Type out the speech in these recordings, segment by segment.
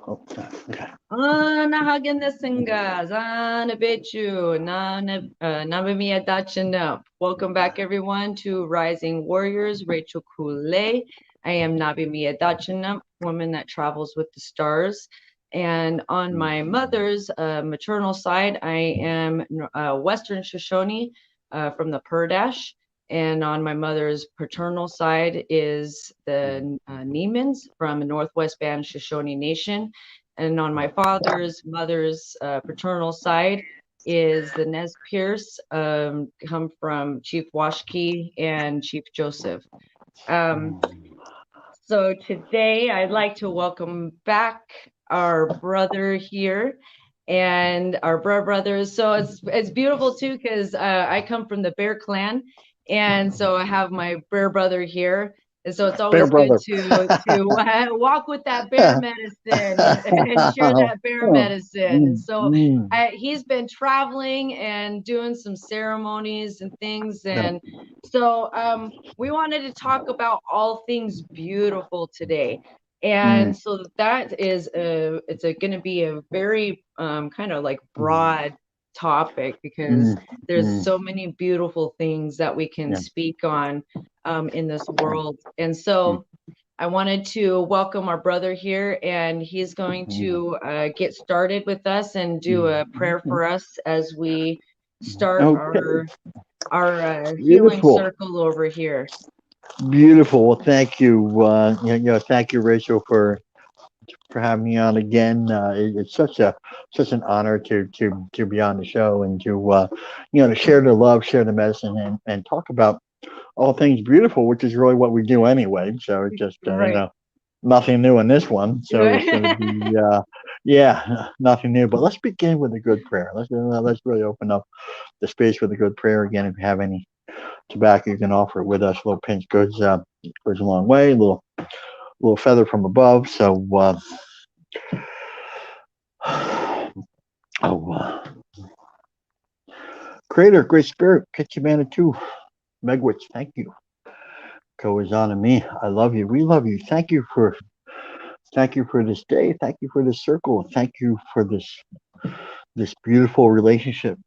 Oh, okay. Welcome back, everyone, to Rising Warriors. Rachael Kulei. I am Nabimia Dachinam, woman that travels with the stars. And on my mother's maternal side, I am Western Shoshone from the Purdash. And on my mother's paternal side is the Neamans from the Northwest Band Shoshone Nation. And on my father's mother's paternal side is the Nez Pierce, come from Chief Washkey and Chief Joseph. Um, so today I'd like to welcome back our brother here and our brothers. So it's beautiful too because I come from the Bear Clan, and so I have my bear brother here. And so it's Bear always good brother. to walk with that bear medicine and share that bear medicine. And so he's been traveling and doing some ceremonies and things, Yeah. and so we wanted to talk about all things beautiful today. Mm, And so that is it's going to be a very kind of like mm, broad topic because mm, there's mm, so many beautiful things that we can yeah. speak on in this Mm, world. And mm, so I wanted to welcome our brother here, and he's going mm, to get started with us and do a prayer mm. for us as we start Okay. our healing Beautiful. circle over here. Beautiful. Well, thank you. Thank you, Rachel, for having me on again. It's such an honor to be on the show and to share the love, share the medicine, and talk about all things beautiful, which is really what we do anyway. So it's just Right. nothing new in this one. So it's going to Right. be yeah, nothing new. But let's begin with a good prayer. Let's really open up the space with a good prayer again. If you have any tobacco, you can offer it with us. A little pinch goes a long way. A little feather from above. So oh, Creator, Great Spirit, Kitchumanitou, Megwitch, thank you. Goes on to me. I love you. We love you. Thank you for this day. Thank you for this circle. Thank you for this beautiful relationship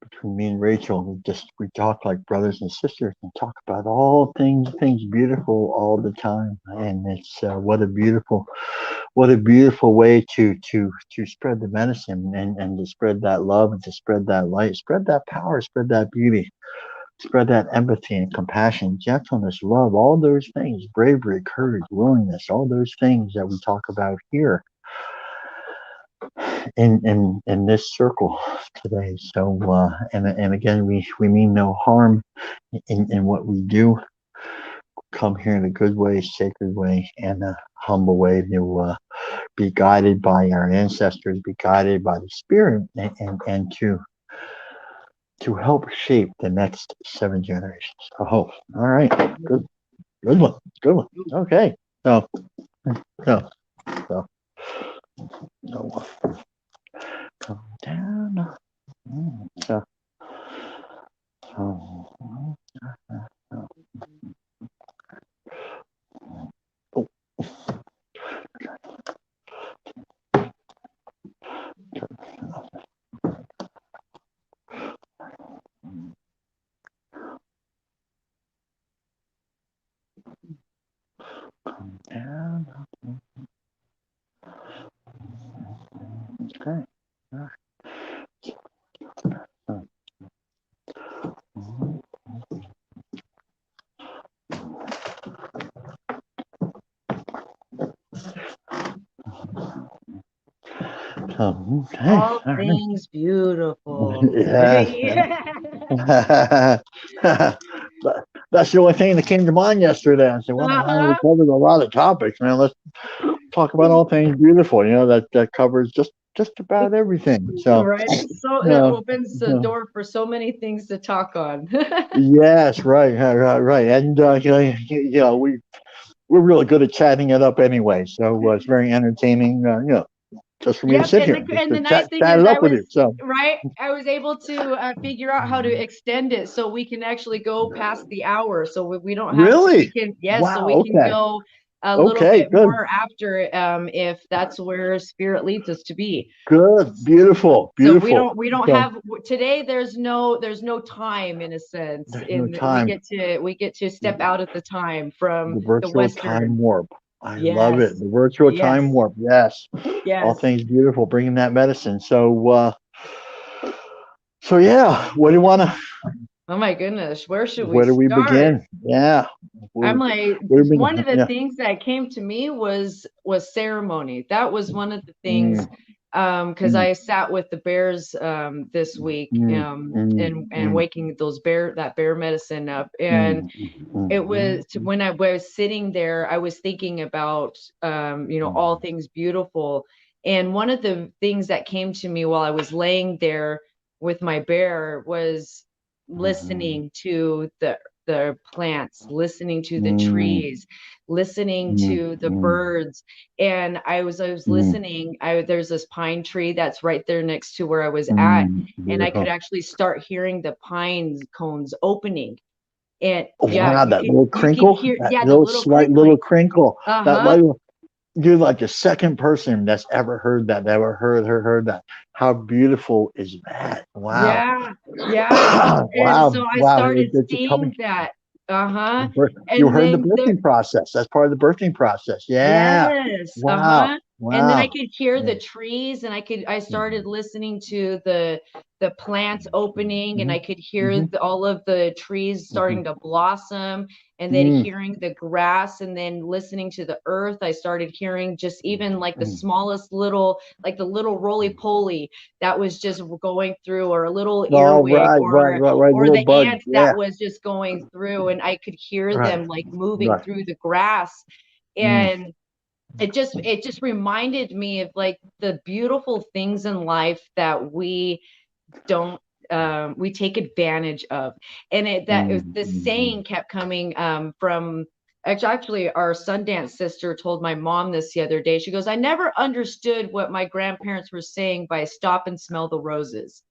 between me and Rachel. We talk like brothers and sisters and talk about all things beautiful all the time. And it's what a beautiful way to spread the medicine and to spread that love and to spread that light, spread that power, spread that beauty, spread that empathy and compassion, gentleness, love, all those things, bravery, courage, willingness, all those things that we talk about here in this circle today. So and again, we mean no harm in what we do. Come here in a good way, sacred way, and a humble way to be guided by our ancestors, be guided by the spirit, and to help shape the next 7 generations. Oh, all right, good one, good one. Okay, so so so so come down. So so. so oh, come down. Okay. Okay. All All things beautiful. right. Yeah. Yes. That's the only thing that came to mind yesterday. I said, well, we Uh-huh. covered a lot of topics, man. Let's talk about all things beautiful. That covers just about everything. So, Right. So it uh, opens the uh, door for so many things to talk on. yes, right. And we're really good at chatting it up anyway. So it's very entertaining. Just for me to Yep, sit and here, the just nice thing chat is it up with you. So, I was able to figure out how to extend it so we can actually go past the hour. So we don't have to. We really, can, yes, so we wow. can Okay. go a little Okay, bit good. more after, if that's where spirit leads us to be. Good. Beautiful. So Beautiful. we don't So have today. There's no time in a sense. there's no In time. we get to step out of the time from The the virtual time Western. warp. I love it. Yes, The virtual time yes, warp. Yes. All yes. things beautiful. Bringing that medicine. So yeah. What do you want to? Oh my goodness, where should we Where do we start? begin? Yeah. I'm like, Where do we one begin? of the Yeah. things that came to me was ceremony. That was one of the things, Mm, because mm, I sat with the bears this week, mm, mm, and mm, waking that bear medicine up, and mm, mm, it was when I was sitting there, I was thinking about all things beautiful, and one of the things that came to me while I was laying there with my bear was listening to the plants, listening to the mm, trees, listening mm, to the mm, birds. And I was mm, listening. There's this pine tree that's right there next to where I was at, and I could beautiful. actually start hearing the pine cones opening. And Oh, yeah, wow, that little you could crinkle, hear, that yeah, the little little slight little crinkling. crinkle, that Uh-huh. little, you're like the second person that's ever heard that, ever heard that. How beautiful is that? Wow. Yeah, yeah. And Wow, so I wow. started It's coming. seeing that. Uh-huh. You And heard the then birthing process. That's part of the birthing process. Yeah. yes, Wow. uh-huh. And then I Wow. could hear Yeah. the trees, and I started listening to the plants opening, and Mm-hmm. I could hear Mm-hmm. all of the trees Mm-hmm. starting to blossom, and then Mm-hmm. hearing the grass, and then listening to the earth. I started hearing just even like the Mm-hmm. smallest little, like the little roly-poly that was just going through, or a little All earwig, right, right. or Little the bud. ants Yeah. that was just going through, and I could hear Right. them like moving Right. through the grass. Mm. And it just reminded me of like the beautiful things in life that don't we take advantage of. And this Mm. saying kept coming from actually our Sundance sister told my mom this the other day. She goes, I never understood what my grandparents were saying by stop and smell the roses.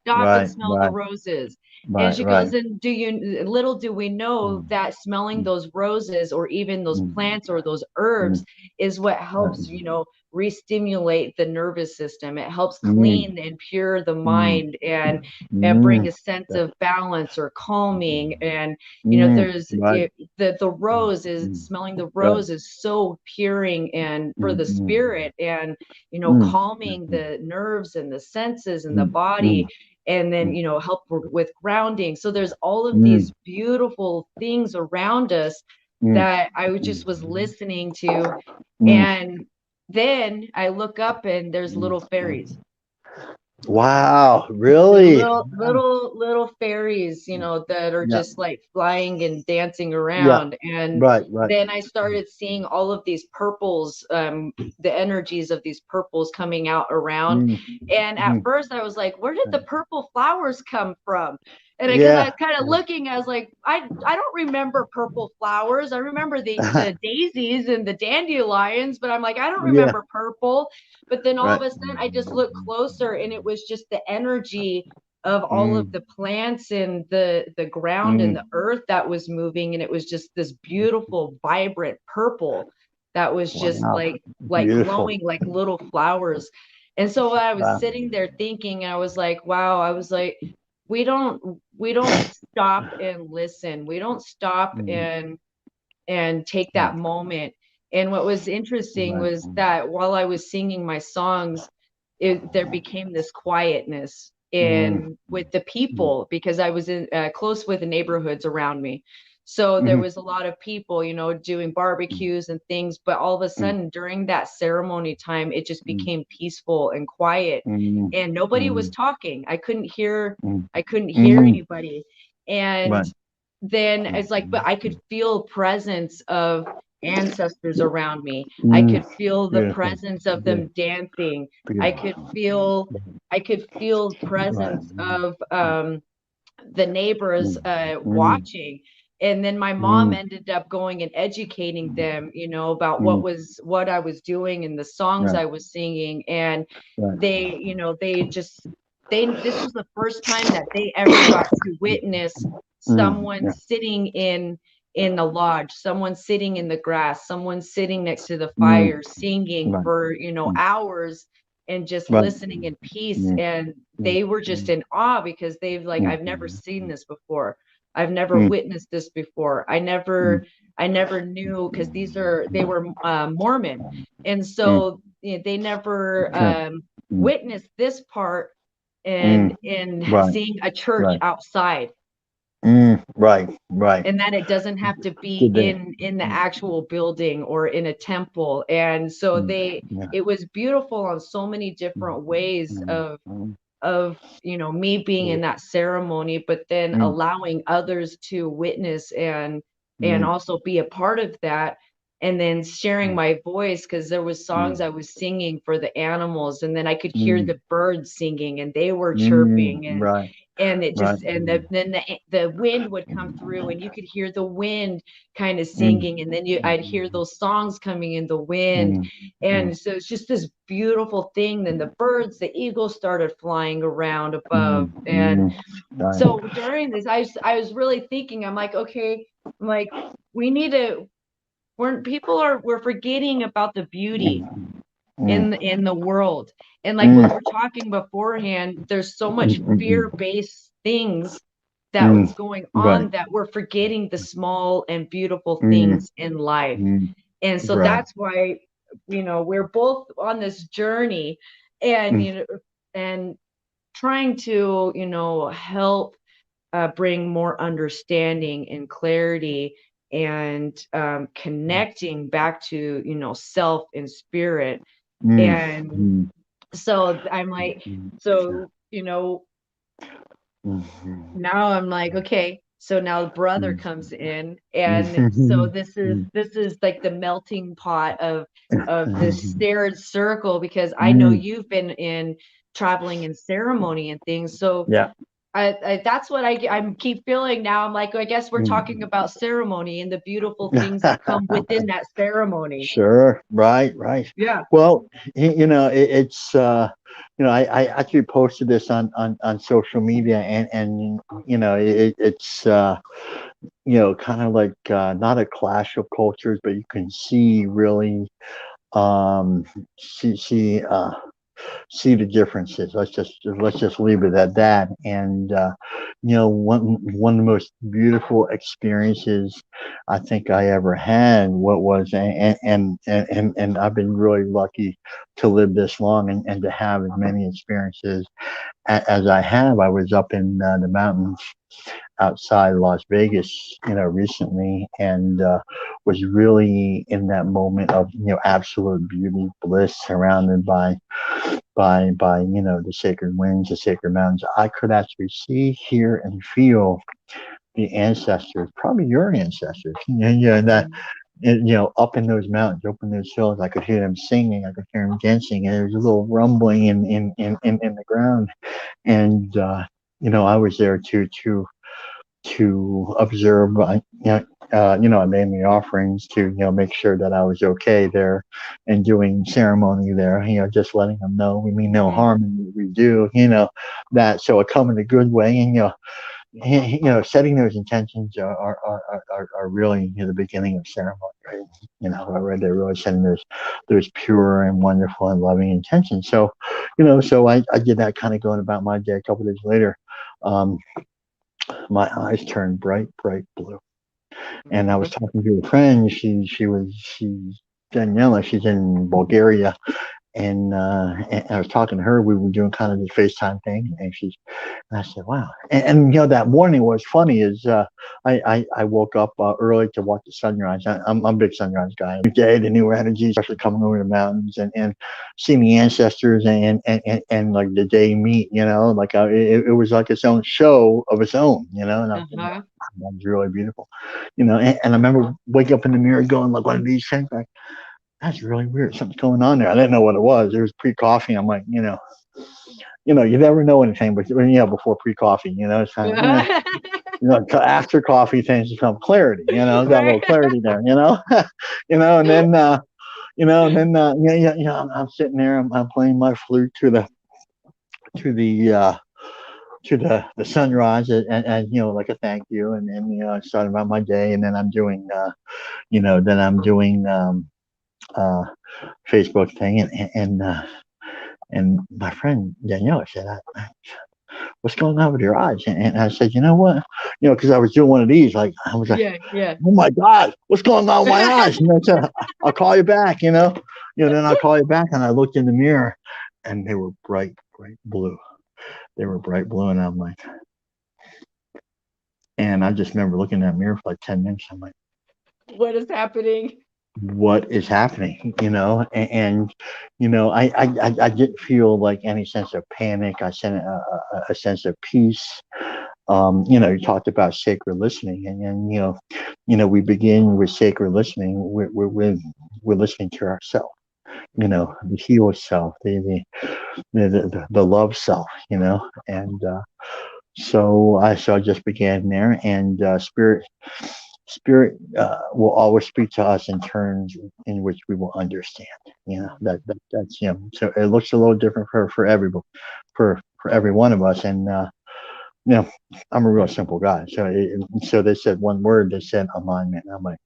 Stop and Right. smell the Right. roses. And Right. she Right. goes, and little do we know Mm. that smelling Mm. those roses, or even those Mm. plants or those herbs, Mm. is what Right. helps, re-stimulate the nervous system. It helps Mm. clean and pure the Mm. mind, and bring Mm. a sense of balance or calming. And there's Right. the rose is Mm. smelling the Right. rose is so puring and for Mm. the spirit, and Mm. calming Mm. the nerves and the senses and the Mm. Mm. body, and then Mm. help with grounding. So there's all of Mm. these beautiful things around us Mm. that I just was listening to. Mm. And then I look up, and there's Mm. little fairies. Wow. There's Really? Wow. little fairies, that are Yeah. just like flying and dancing Yeah. around. And Right. Right. then I started seeing all of these purples, the energies of these purples coming out around. Mm. And at Mm. first I was like, where did the purple flowers come from? And because I Yeah. was kind of looking, I was like, I don't remember purple flowers. I remember the daisies and the dandelions, but I'm like, I don't Yeah. remember purple. But then all of Right. a sudden I just looked closer, and it was just the energy of all of Mm. the plants and the ground and Mm. the earth that was moving. And it was just this beautiful, vibrant purple that was just Wow. like Beautiful. glowing like little flowers. And so I was Wow. sitting there thinking, I was like, wow, I was like, we don't stop and listen. We don't stop Mm. and take that moment. And what was interesting Right. was that while I was singing my songs, there became this quietness Mm. in with the Mm. people, because I was in close with the neighborhoods around me. So there Mhm. was a lot of people, doing Mm. barbecues and things. But all of a Mm. sudden during that ceremony time, it just Mm. became peaceful and quiet, Mm. and nobody was Mm. talking. Mm. I couldn't hear Mm. anybody. And Right. then it's like, but I could Mm. feel presence of ancestors around me. I Mm. could feel the Beautiful. presence of Beautiful. them dancing. I could Beautiful. feel I could feel Right. presence of the neighbors Mm. Mm. watching. And then my mom Mm. ended up going and educating them, about Mm. what I was doing and the songs Right. I was singing. And Right. this was the first time that they ever got to witness Mm. someone Yeah. sitting in the lodge, someone sitting in the grass, someone sitting next to the mm, fire, singing right, for, you know, mm, hours and just right, listening in peace. mm, And mm, they were just mm, in awe because they've like, mm, I've never mm, seen this before. I've never mm, witnessed this before. mm, I never knew because they were Mormon. And mm, so you know, they never sure, mm, witnessed this part mm, in right, seeing a church right, outside, right, right. and that it doesn't have to be Did they? in the Mm, actual building or in a temple. And so mm, yeah. it was beautiful on so many Mm, different ways mm, mm, of you know me being in mm, that ceremony, but then mm, allowing others to witness and mm, also be a part of that, and then sharing mm, my voice because there was songs mm, I was singing for the animals, and then I could hear mm, the birds singing and they were chirping, right, and it right. just and then the wind would come through and you could hear the wind kind of Mm, singing, and then I'd hear those songs coming in the wind. mm, mm, And so it's just this beautiful thing. Then the birds, the eagles started flying around above. mm, And right. so during this, I was really thinking, I'm like, okay, I'm like, we need to, we're forgetting about the beauty Mm, mm, in the world. And like we mm, were talking beforehand, there's so mm, much mm, fear-based things that mm, was going right. on that we're forgetting the small and beautiful Mm, things in life. mm, And so right. that's why, you know, we're both on this journey, and, Mm, you know, and trying to, you know, help bring more understanding and clarity, and connecting back to, you know, self and spirit. mm, And mm, so I'm like, sure. so, you know, Mm, mm, now I'm like, okay, so now the brother mm, comes in, and so mm, this is like the melting pot of this mm, shared circle, because I know mm, you've been in traveling in ceremony and things. So yeah. that's what I'm keep feeling now. I'm like, I guess we're talking Mm. about ceremony and the beautiful things that come within that ceremony. Sure. Right. Right. Yeah. Well, you know, it's I actually posted this on social media, and you know, it's kind of like not a clash of cultures, but you can see really um see the differences. Let's just leave it at that. And one of the most beautiful experiences I think I ever had, what was and I've been really lucky to live this long, and to have as many experiences as I have. I was up in the mountains outside Las Vegas, recently, and was really in that moment of absolute beauty, bliss, surrounded by the sacred winds, the sacred mountains. I could actually see, hear, and feel the ancestors, probably your ancestors, and that. Mhm. And, up in those mountains, up in those hills, I could hear them singing, I could hear them dancing, and there was a little rumbling in the ground. And I was there to observe. I made the offerings to make sure that I was okay there, and doing ceremony there. Just letting them know we mean no Mhm. harm in what we do. That, so it come in a good way, and setting those intentions are really the beginning of ceremony, right? Right, they're really setting those pure and wonderful and loving intentions. So, so I did that, kind of going about my day. A couple of days later, um, my eyes turned bright, bright blue. And I was talking to a friend. She's Daniela. She's in Bulgaria, and I was talking to her. We were doing kind of the FaceTime thing, and I said, "Wow!" And that morning, what was funny is I woke up early to watch the sunrise. I'm a big sunrise guy. New day, the new energy, especially coming over the mountains, and seeing the ancestors, and like the day meet. Like it was like its own show of its own. And I was like, Uh-huh. that was really beautiful. And I remember waking up in the mirror, going like one of these things, like, that's really weird. Something's going on there. I didn't know what it was. It was pre-coffee. I'm like, you never know anything, but before pre-coffee, it's kind of, after coffee things become clarity. Got a little Right. clarity there. And then, I'm sitting there. I'm playing my flute to the to the sunrise, and like a thank you, and then I started about my day, and then I'm doing uh Facebook thing, and my friend Danielle said, "What's going on with your eyes?" And I said, "You know what? Because I was doing one of these, like I was like, Yeah, yeah. oh my God, what's going on with my eyes?" And I said, "I'll call you back." Then I'll call you back, and I looked in the mirror, and they were bright, bright blue. They were bright blue, and I'm like, and I just remember looking in that mirror for like 10 minutes. I'm like, What is happening? what is happening? I didn't feel like any sense of panic. I sent a sense of peace. You talked about sacred listening, and we begin with sacred listening. We're listening to ourselves. The healed self, the love self. And so I just began there, and spirit will always speak to us in terms in which we will understand. That's so it looks a little different for everybody, for every one of us. And you know I'm a real simple guy, so they said one word, they said alignment, and I'm like,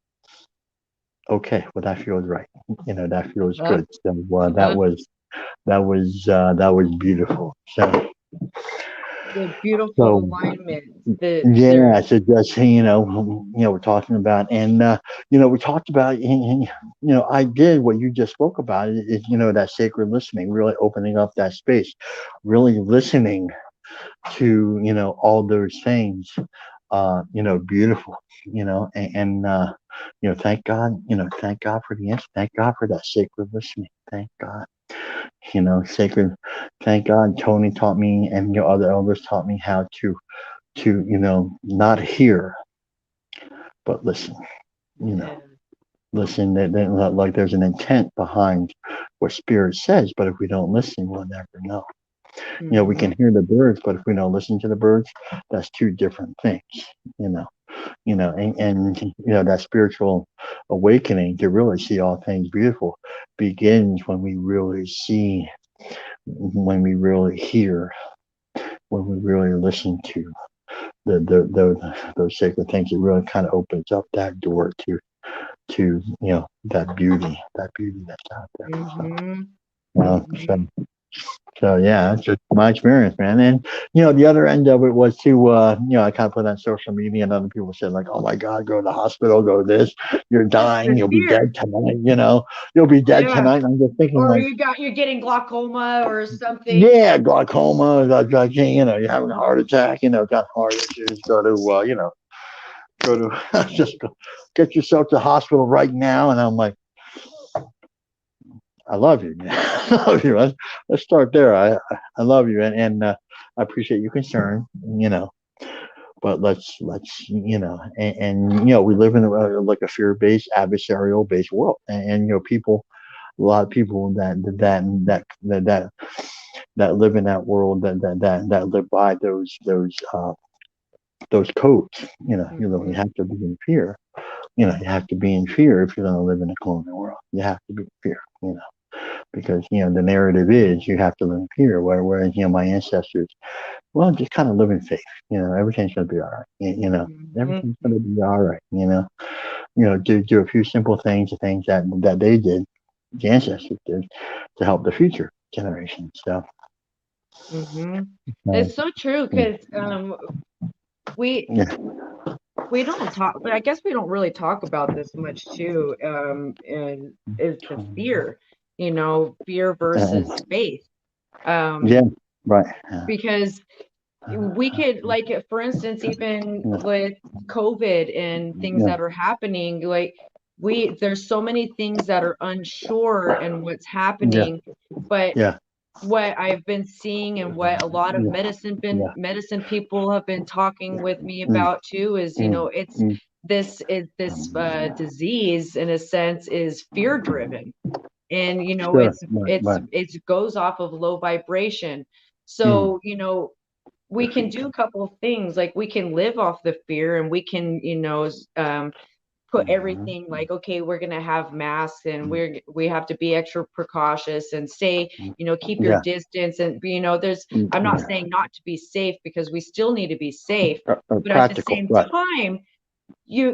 okay, well, that feels right. That feels Uh, good. So uh, that was beautiful. the beautiful So alignment. yeah, so just we're talking about, and we talked about, I did what you just spoke about, is that sacred listening, really opening up that space, really listening to all those things, beautiful, and thank God for the answer, thank God for that sacred listening, thank God, sacred, thank God. Tony taught me, and other elders taught me how to not hear but listen, you know Yeah. listen, that like there's an intent behind what spirit says, but if we don't listen, we'll never know. We Mm-hmm. can hear the birds, but if we don't listen to the birds, that's two different things. you know and that spiritual awakening to really see all things beautiful begins when we really see, when we really hear, when we really listen to those sacred things. It really kind of opens up that door to that beauty that's out there. Mm-hmm. So, Mm-hmm. yeah, that's just my experience, man. And the other end of it was to I kind of put on social media, and other people said like, "Oh my God, go to the hospital, go to this. You're dying. The You'll be fear. dead tonight. You'll be dead Yeah. tonight." And I'm just thinking Or like, you're getting glaucoma or something. yeah, glaucoma, like, you're having a heart attack. Got heart issues. Go to go to just go, get yourself to the hospital right now. And I'm like, I love you, man. I love you. Let's start there. I love you, and I appreciate your concern. But let's we live in like a fear-based, adversarial-based world, and people, a lot of people that live in that world, that live by those codes. You Mm-hmm. have to be in fear. You have to be in fear if you're going to live in a colonial world. You have to be in fear. Because the narrative is you have to live in fear. Whereas my ancestors, well, just kind of live in faith. Everything's going to be all right. Mm-hmm. Everything's going to be all right. Do a few simple things, the things that they did, the ancestors did, to help the future generations. So, Mm-hmm. uh, It's so true yeah, because we yeah, we don't talk, but I guess we don't really talk about this much too. And is the fear, fear uh, versus faith. yeah, Um, right. because we could, like, for instance, even Yeah, with COVID and things yeah, that are happening, like there's so many things that are unsure and what's yeah, happening, but yeah, what I've been seeing and what a lot of yeah, yeah. medicine people have been talking with me Mm, about too is, mm, it's mm. this disease in a sense is fear driven, and Sure, right, right. it goes off of low vibration. Mm, So we can do a couple of things, like we can live off the fear, and we can put everything like, okay, we're going to have masks and we have to be extra precautious and say, keep your distance. And, I'm not saying not to be safe, because we still need to be safe. But at the same time,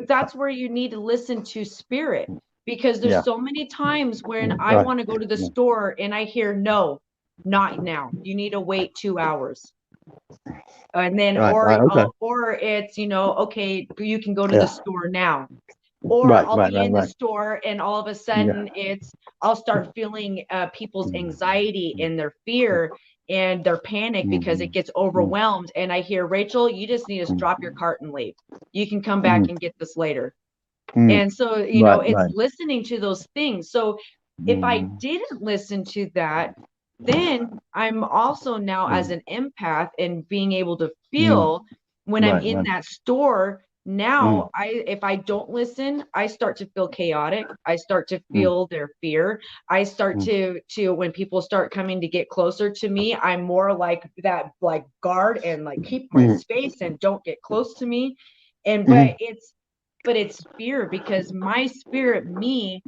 that's where you need to listen to spirit, because there's so many times when I want to go to the store and I hear, no, not now. You need to wait 2 hours. And then, or it's, okay, you can go to the store now. Or I'll be in the store and all of a sudden I'll start feeling people's anxiety and their fear and their panic because it gets overwhelmed. And I hear, Rachel, you just need to drop your cart and leave. You can come back and get this later. And so, it's listening to those things. So if I didn't listen to that, then I'm also now as an empath and being able to feel when I'm in that store. Now, if I don't listen, I start to feel chaotic. I start to feel their fear. I start to when people start coming to get closer to me, I'm more like that, like guard and like keep my space and don't get close to me. And but it's fear, because my spirit, me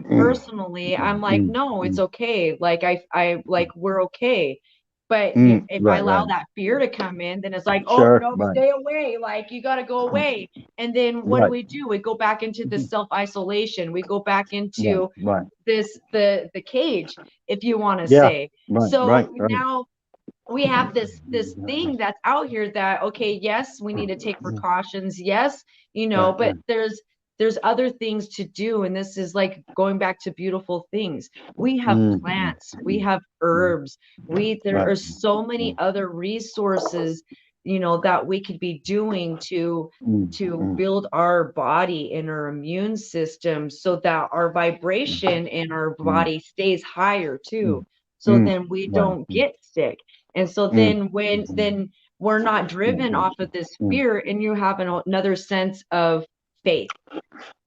personally, I'm like, no, it's okay. Like I like, we're okay. But if I allow that fear to come in, then it's like, oh no, stay away. Like, you got to go away. And then what do? We go back into this self-isolation. We go back into the cage, if you want to say. So now we have this thing that's out here that, okay, yes, we need to take precautions. Yes, but there's other things to do. And this is like going back to beautiful things. We have plants, we have herbs, there are so many other resources, that we could be doing to build our body and our immune system, so that our vibration in our body stays higher too. So then we don't get sick. And so then then we're not driven off of this fear, and you have another sense of faith.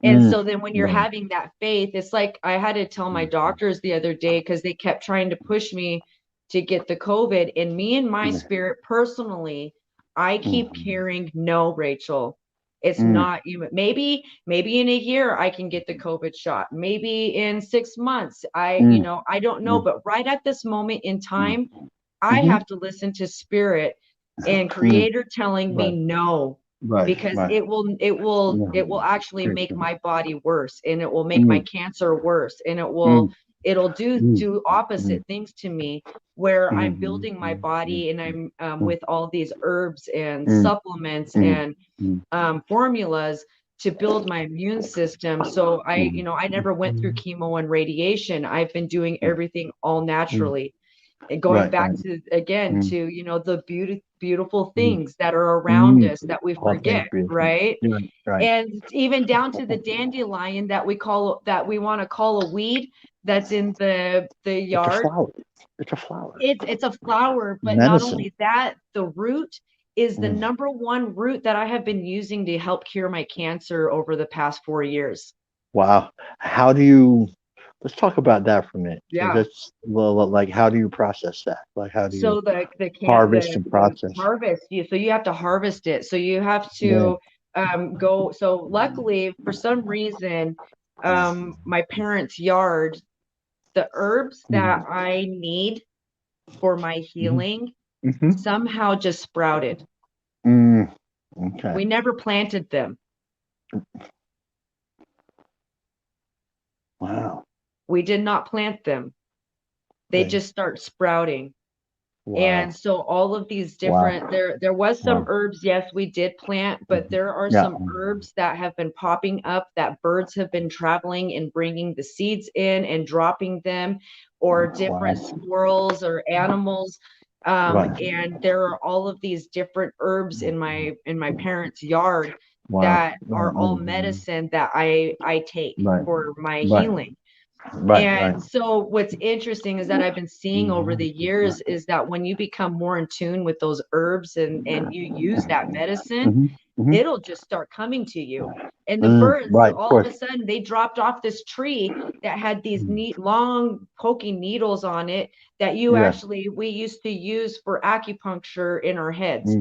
And so then when you're having that faith, it's like I had to tell my doctors the other day, because they kept trying to push me to get the COVID. And me and my spirit personally, I keep hearing, no, Rachel, it's not you. Maybe in a year I can get the COVID shot. Maybe in 6 months. I don't know. But right at this moment in time, I have to listen to spirit and creator telling me no. Because it will actually make my body worse, and it will make my cancer worse, and it'll do opposite things to me, where I'm building my body, and I'm with all these herbs and supplements and formulas to build my immune system. So I never went through chemo and radiation. I've been doing everything all naturally. And going back to again to the beautiful things that are around us that we forget, right? And even down to the dandelion that we want to call a weed, that's in the yard. It's a flower. It's a flower, but not only that, the root is the number one root that I have been using to help cure my cancer over the past 4 years. Wow. Let's talk about that for a minute. Yeah. That's like, how do you process that? Like, how do you harvest and process? So you have to harvest it. So you have to go. So luckily, for some reason, my parents' yard, the herbs that I need for my healing somehow just sprouted. Okay. We never planted them. Wow. We did not plant them. They just start sprouting. Wow. And so all of these different, there was some herbs, yes, we did plant, but there are some herbs that have been popping up that birds have been traveling and bringing the seeds in and dropping them, or different squirrels or animals. And there are all of these different herbs in my parents' yard that are all medicine that I take for my healing. So what's interesting is that I've been seeing over the years is that when you become more in tune with those herbs and you use that medicine, it'll just start coming to you. And the birds, all of a sudden, they dropped off this tree that had these neat, long, poking needles on it that we used to use for acupuncture in our heads.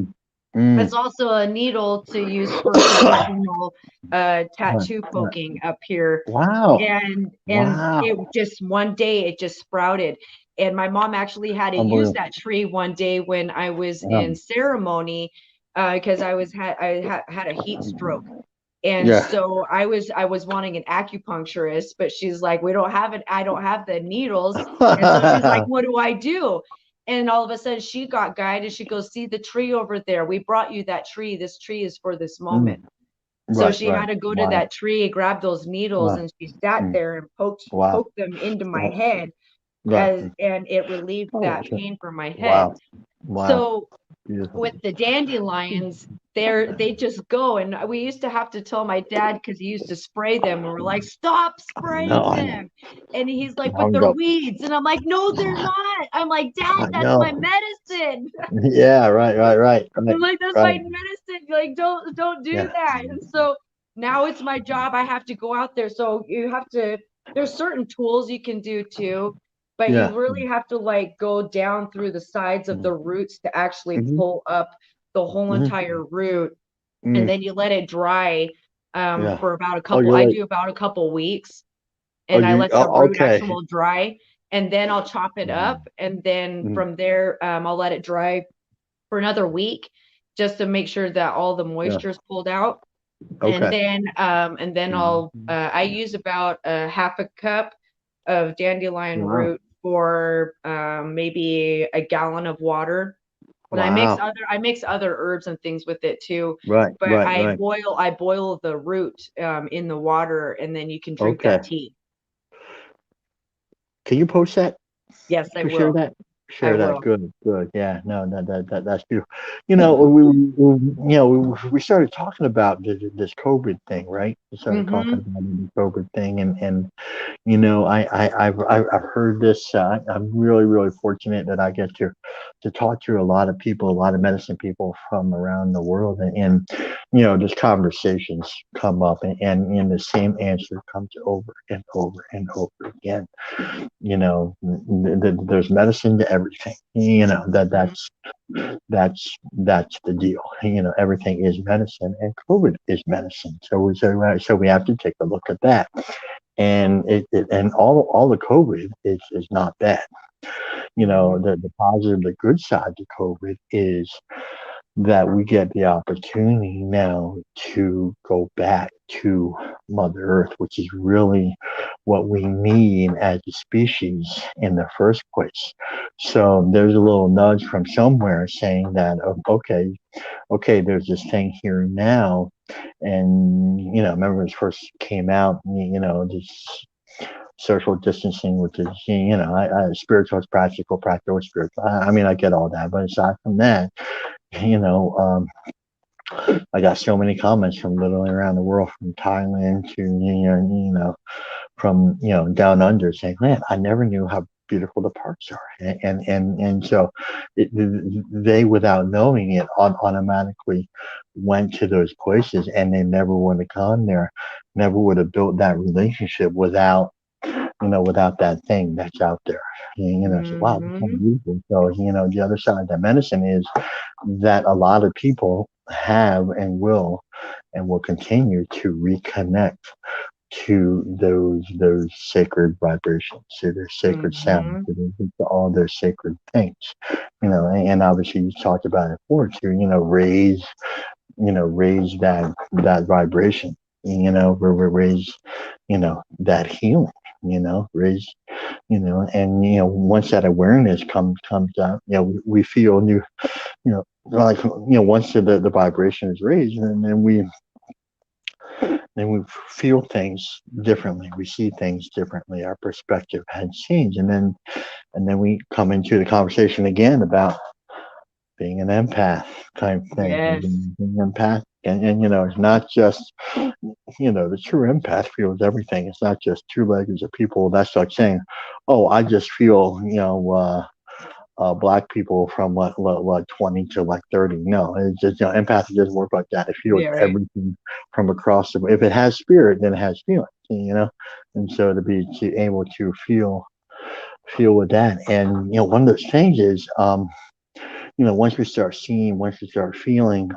It's also a needle to use for traditional Right, tattoo right. poking up here. Wow. And it Wow. just one day it just sprouted. And my mom actually had to use Unbelievable. that tree one day when I was in Um, ceremony because I had a heat stroke. And yeah. so I was wanting an acupuncturist, but she's like, I don't have the needles. And so she's like, what do I do? And all of a sudden she got guided. She goes, see the tree over there. We brought you that tree. This tree is for this Mm, moment. So right, she right. had to go to Wow. that tree, grab those needles, Wow. and she sat Mm, there and wow. poked them into my Right. head Right. and it relieved Oh, that shit. pain from my head. Wow. Wow. So Beautiful. with the dandelions, they just go. And we used to have to tell my dad because he used to spray them. And we're like, stop No, spraying I know. them. And he's like, but Hung they're up. weeds. And I'm like, no, they're not. I'm like, Dad, I that's my know. medicine. Yeah, right, right, right, I'm right, like, that's my right. medicine. Like, don't do Yeah. that. And so now it's my job. I have to go out there. So there's certain tools you can do too, but Yeah. you really have to like go down through the sides of the roots to actually Mm-hmm. pull up the whole Hmm. entire root. And Mm, then you let it dry yeah. for Oh, you're I like, do about a couple weeks, oh, and I you, let the oh, root okay. actual dry, and then I'll chop it up, Mm, and then mm, from there I'll let it dry for another week just to make sure that all the yeah. moisture is pulled out. Okay. And then Mhm. I use about a half a cup of dandelion Wow. root for maybe a gallon of water. And Wow. I mix other herbs and things with it too. Right, But right, right. I boil the root in the water and then you can drink that Okay. tea. Can you post that? Yes, I For share will. that? I Share that. will. Good, good. Yeah, no, that's beautiful. We started talking about this COVID thing, right? We started talking Mm-hmm. about the COVID thing, and I've heard this. I'm really, really fortunate that I get to talk to a lot of people, a lot of medicine people from around the world, and just conversations come up, and the same answer comes over and over and over again. There's medicine to everything. Mm-hmm. That's the deal. Everything is medicine, and COVID is medicine. So we have to take a look at that. And and all the COVID is not bad. Mm-hmm. The positive, the good side to COVID is that we get the opportunity now to go back to Mother Earth, which is really what we need as a species in the first place. So there's a little nudge from somewhere saying that, okay, there's this thing here now. And, remember when it first came out, this social distancing, which is, spiritual is practical, practical is spiritual. I mean, I get all that, but aside from that, you know, um, I got so many comments from literally around the world, from Thailand to from down under, saying, "Man, I never knew how beautiful the parks are," and so they, without knowing it, automatically went to those places, and they never would have gone there, never would have built that relationship without that thing that's out there. So wow, that's kind Mm-hmm. of beautiful. So the other side of that medicine is that a lot of people have and will continue to reconnect to those sacred vibrations, to their sacred sounds, Mm-hmm. to all their sacred things. And obviously you talked about it before too. Raise that vibration. Raise that healing. Raise and once that awareness comes out, we feel new. Like once the vibration is raised, and then we feel things differently. We see things differently. Our perspective has changed, and then we come into the conversation again about being an empath type thing, and Yes. being an empath. And it's not just the true empath feels everything. It's not just two leggeds of people that's like saying, "Oh, I just feel black people from what 20 to like 30." No, it's just empathy doesn't work like that. It feels Yeah, right. everything from across the. If it has spirit, then it has feeling. And so to able to feel with that, and one of those things is once we start seeing, once we start feeling,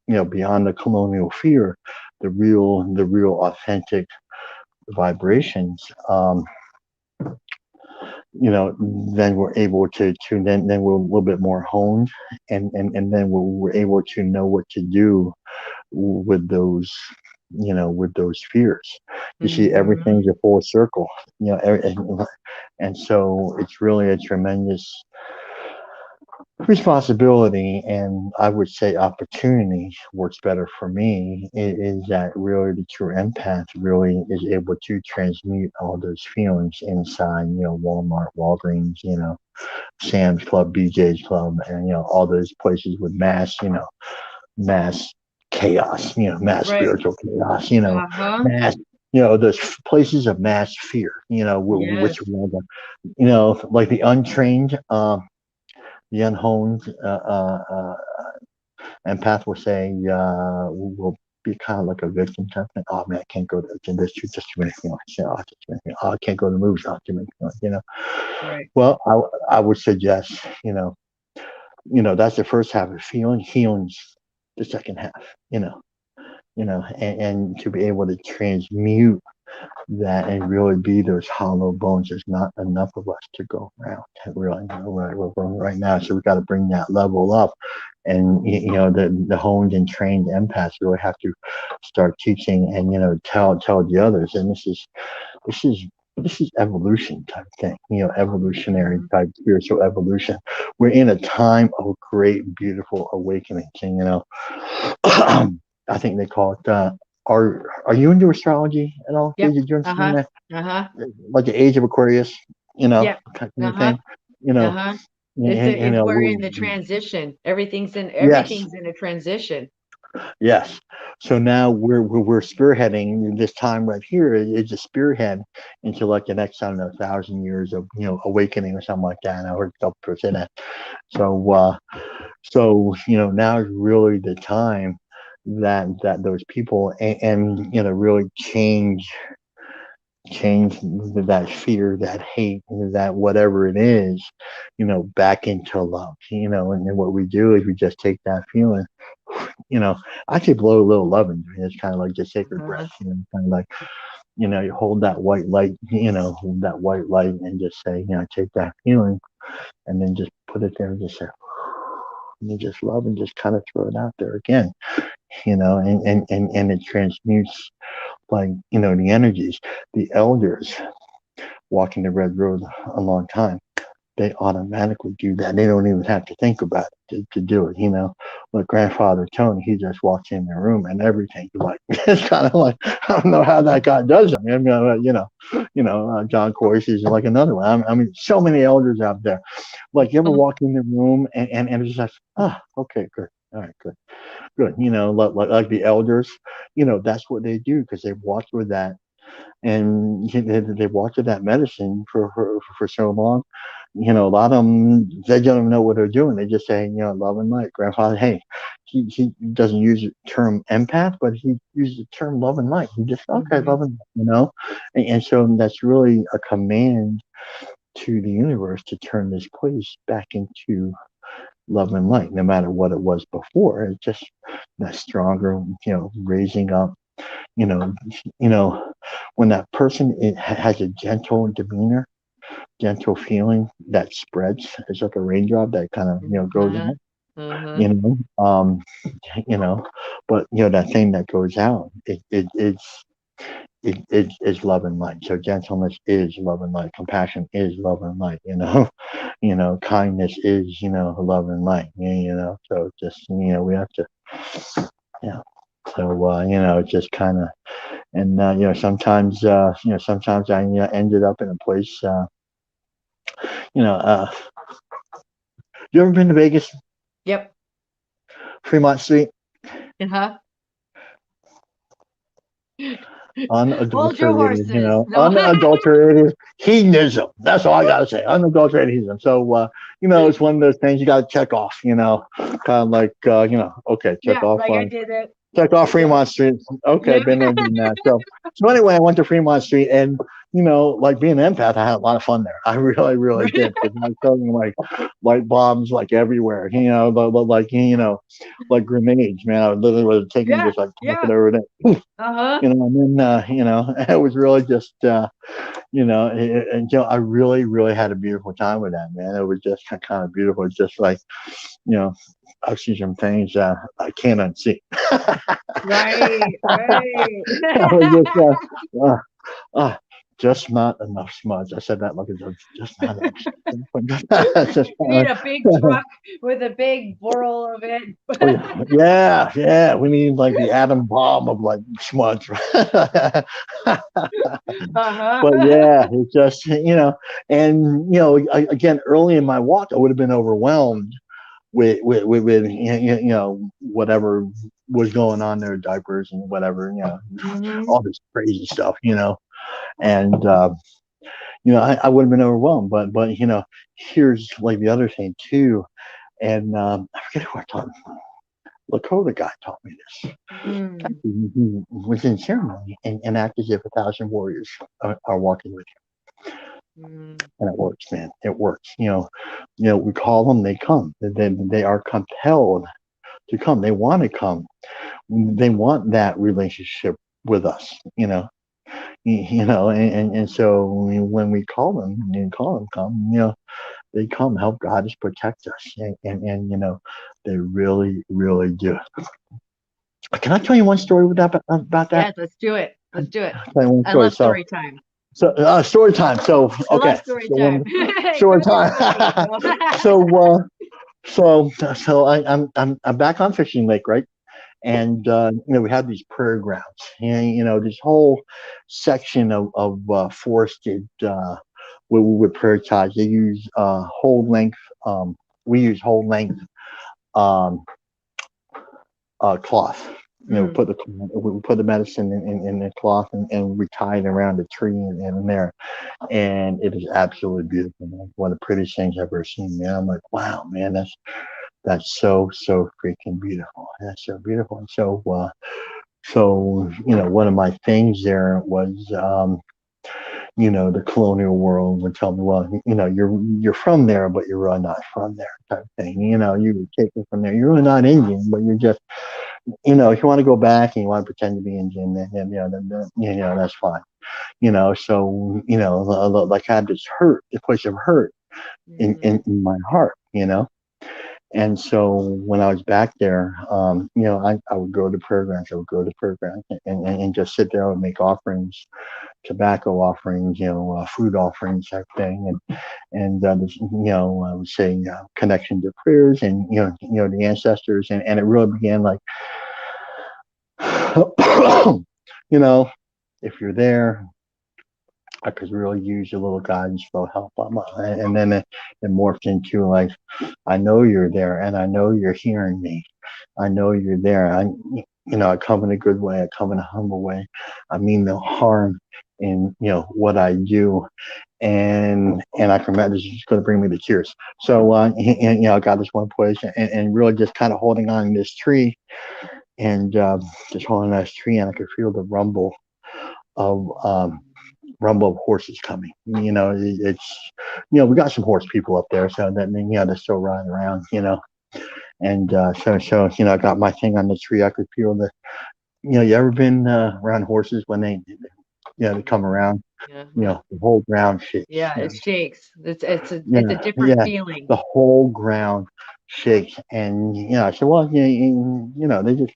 beyond the colonial fear, the real authentic vibrations, then we're able to then we're a little bit more honed, and then we're able to know what to do with those fears. You see, Mm-hmm. everything's a full circle, and so it's really a tremendous responsibility, and I would say opportunity works better for me, is that really the true empath really is able to transmute all those feelings inside, Walmart, Walgreens, Sam's Club, BJ's Club, and all those places with mass chaos, mass Right. spiritual chaos, Uh-huh. mass, those places of mass fear, Yes. which like the untrained, the unhoned, empath will say, will be kind of like a victim type thing. Oh man, I can't go to the gym. There's just too many feelings. Oh, I can't go to the movies. Oh, too many feelings. Right. Well, I would suggest, that's the first half of feeling. Healing's the second half. You know, and to be able to transmute that and really be those hollow bones. There's not enough of us to go around. Really, right now. So we got to bring that level up, and the honed and trained empaths really have to start teaching and tell the others. And this is this is evolution type thing, evolutionary Mm-hmm. type spiritual evolution. We're in a time of great, beautiful awakening. And I think they call it. Are you into astrology at all? Yep. Did you understand Uh-huh. that? Uh-huh. Like the age of Aquarius, Yep. kind of Uh-huh. thing. You know, Uh-huh. and We're in the transition. yes, Everything's in a transition. yes. So now we're spearheading this time right here is a spearhead into like the next, I don't know, 1,000 years of awakening or something like that. And I heard a couple people say that. So now is really the time that those people and really change that fear, that hate, that whatever it is, back into love. And then what we do is we just take that feeling, you know, actually blow a little love into it. It's kind of like just sacred breath, Uh-huh. kind of like, you hold that white light, hold that white light and just say, take that feeling and then just put it there and just say, and you just love and just kind of throw it out there again, and it transmutes like, the energies. The elders walking the red road a long time, they automatically do that. They don't even have to think about it to do it. Like grandfather Tony, he just walks in the room and everything. Like it's kind of like I don't know how that guy does it. I mean, John Corsi is like another one. I mean, so many elders out there. Like you ever walk in the room and it's just like, okay, good. All right, good, good. Like the elders, that's what they do because they've walked with that and they walked with that medicine for so long. A lot of them they don't even know what they're doing. They just say, love and light. Grandfather, hey, he doesn't use the term empath, but he uses the term love and light. He just okay, Mm-hmm. love and light, and so that's really a command to the universe to turn this place back into love and light, no matter what it was before. It's just that stronger, raising up, you know, when that person has a gentle demeanor, gentle feeling that spreads. It's like a raindrop that kind of goes Uh-huh. out. Uh-huh. You know, um, you know, but that thing that goes out, it is love and light. So gentleness is love and light. Compassion is love and light. Kindness is love and light. So just we have to yeah. So just kind of and sometimes I ended up in a place. You know, uh, you ever been to Vegas? Yep. Fremont Street, Uh-huh. Hold your unadulterated, horses. No. unadulterated hedonism. That's all I gotta say. Unadulterated hedonism. So, it's one of those things you gotta check off. Kind of like, okay, Yeah, like I did it. check off Yep. Fremont Street. Okay, Yep. been there, done that. So anyway, I went to Fremont Street, and like being an empath, I had a lot of fun there. I really, really did. Because I was throwing like light bombs like everywhere, like grenades, man. I literally was taking Yeah, just like took yeah. it over there. Uh-huh. And then, it was really just, and I really, really had a beautiful time with that, man. It was just kind of beautiful. It's just like, you know, I've seen some things I can't unsee. Right, right. I was just, uh, just not enough smudge. I said that like it's just not enough. Just You need not a big truck with a big barrel of it. oh, yeah, yeah. We need like the atom bomb of like smudge. But Uh-huh. yeah, it just and again, early in my walk, I would have been overwhelmed with whatever was going on there, diapers and whatever, Hmm. all this crazy stuff, and I would have been overwhelmed. But here's like the other thing too, and I forget who I taught. Lakota guy taught me this. Mm. He was in ceremony and acted as if 1,000 warriors are walking with Mm. you, and it works, man. It works. We call them, they come. They are compelled to come. They want to come. They want that relationship with us. And so when we call them and call them come, they come help guide us, protect us, and they really, really do. Can I tell you one story with that about that? Yes, let's do it. Let's do it. I'll tell you one I story. love So, story time. story time. So, I love okay. story So time. when Go story ahead, Tony. time. so, I'm back on fishing lake, right? And we have these prayer grounds, and this whole section of forested with prayer ties. They use whole length. We use whole length um, cloth. Mm. We put the medicine in the cloth and we tie it around the tree and there, and it is absolutely beautiful. Man. One of the prettiest things I've ever seen. Man, I'm like, wow, man, that's so freaking beautiful. That's so beautiful. And so one of my things there was the colonial world would tell me, well, you're from there, but you're really not from there, type of thing. You were taken from there. You're really not Indian, but you're just, if you want to go back and you want to pretend to be Indian, then that's fine. So like I had this hurt, a place of hurt Mm. in my heart. And so when I was back there, I would go to programs. I would go to programs and just sit there and make offerings, tobacco offerings, food offerings, type thing, I would say connection to prayers and the ancestors, and it really began like, you know, if you're there, I could really use a little guidance, a little help. And then it morphed into like, I know you're there, and I know you're hearing me. I know you're there. I come in a good way. I come in a humble way. I mean no harm in what I do, and I can imagine this is going to bring me to tears. So I got this one place, and really just kind of holding on to this tree, and just holding on this tree, and I could feel the of rumble of horses coming. It's we got some horse people up there, so that they're still riding around. And so I got my thing on the tree. I could feel the you ever been around horses when they come around, Yeah. the whole ground shakes. Yeah, it shakes. It's a Yeah, different yeah, feeling. the whole ground shakes, and I said, well, they just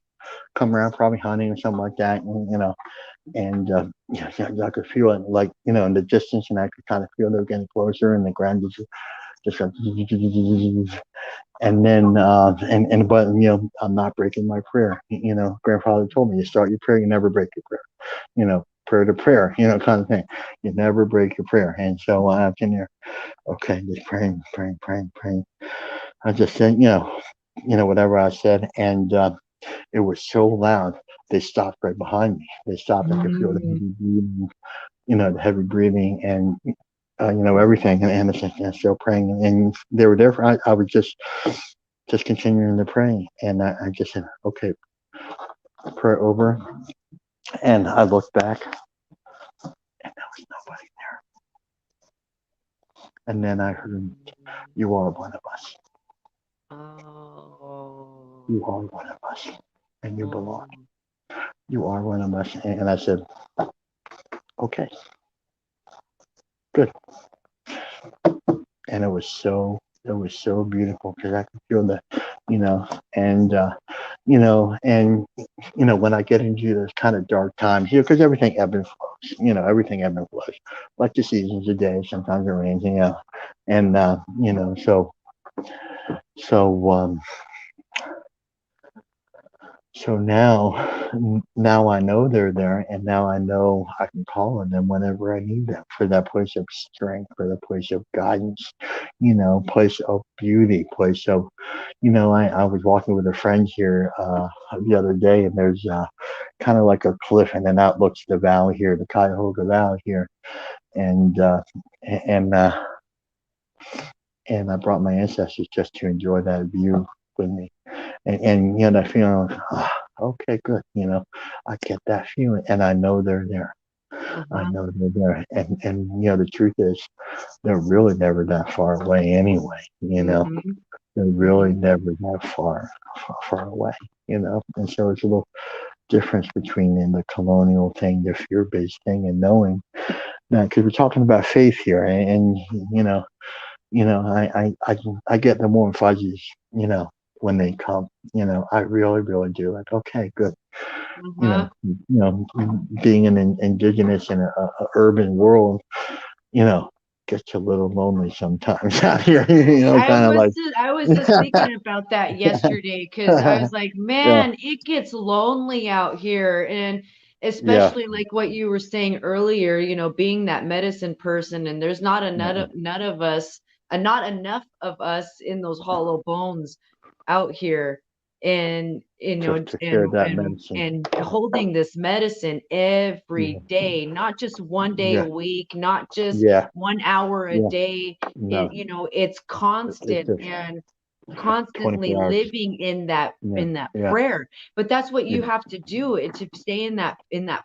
come around probably hunting or something like that, and I could feel it like in the distance, and I could kind of feel they're getting closer, and the ground just and then but I'm not breaking my prayer. Grandfather told me, you start your prayer, you never break your prayer. Prayer to prayer, kind of thing. You never break your prayer. And so I'm in there, okay, just praying, praying, praying, praying. I just said, whatever I said, and it was so loud. They stopped right behind me. They stopped. I could feel the Mm. heavy breathing, the heavy breathing, and everything. And I'm still praying, and they were there. I was just continuing to pray, and I just said, okay, prayer over, and I looked back, and there was nobody And then I heard, "You are one of us. Oh. You are one of us, and you belong. Oh. You are one of us." And I said, "Okay, good." And it was so beautiful because I could feel the, you know, and and when I get into those kind of dark times, because everything ebb and flows, everything ebb and flows, like the seasons of day. Sometimes it rains, and so so now I know they're there, and now I know I can call on them whenever I need them for that place of strength, for the place of guidance, place of beauty, place of, I was walking with a friend here the other day, and there's kind of like a cliff, and then out looks the valley here, the Cuyahoga Valley here, and and uh, and I brought my ancestors just to enjoy that view with me, and that feeling, okay, good, I get that feeling, and I know they're there. I Uh-huh. know they're there, and the truth is, they're really never that far away anyway. Mm-hmm. They're really never that far away. And so it's a little difference between in the colonial thing, the fear-based thing, and knowing that, because we're talking about faith here, and you know, I get the warm fuzzies, when they come. I really, really do. Like, okay, good. You Uh-huh. know, you know, being an indigenous in a urban world, you know, gets a little lonely sometimes out here. Kind of like, I was just thinking about that yesterday because I was like, yeah, man, it gets lonely out here. And yeah, especially like what you were saying earlier, being that medicine person, and there's not yeah, none of us, not enough of us in those hollow bones out here. And to share that medicine. and holding this medicine every Yeah, day, not just one day a yeah, week, not just yeah, 1 hour a yeah. day. No, It's it's constant just and constantly 24 hours. living Yeah, in that yeah, prayer. But that's what you yeah. have to do, and to stay in that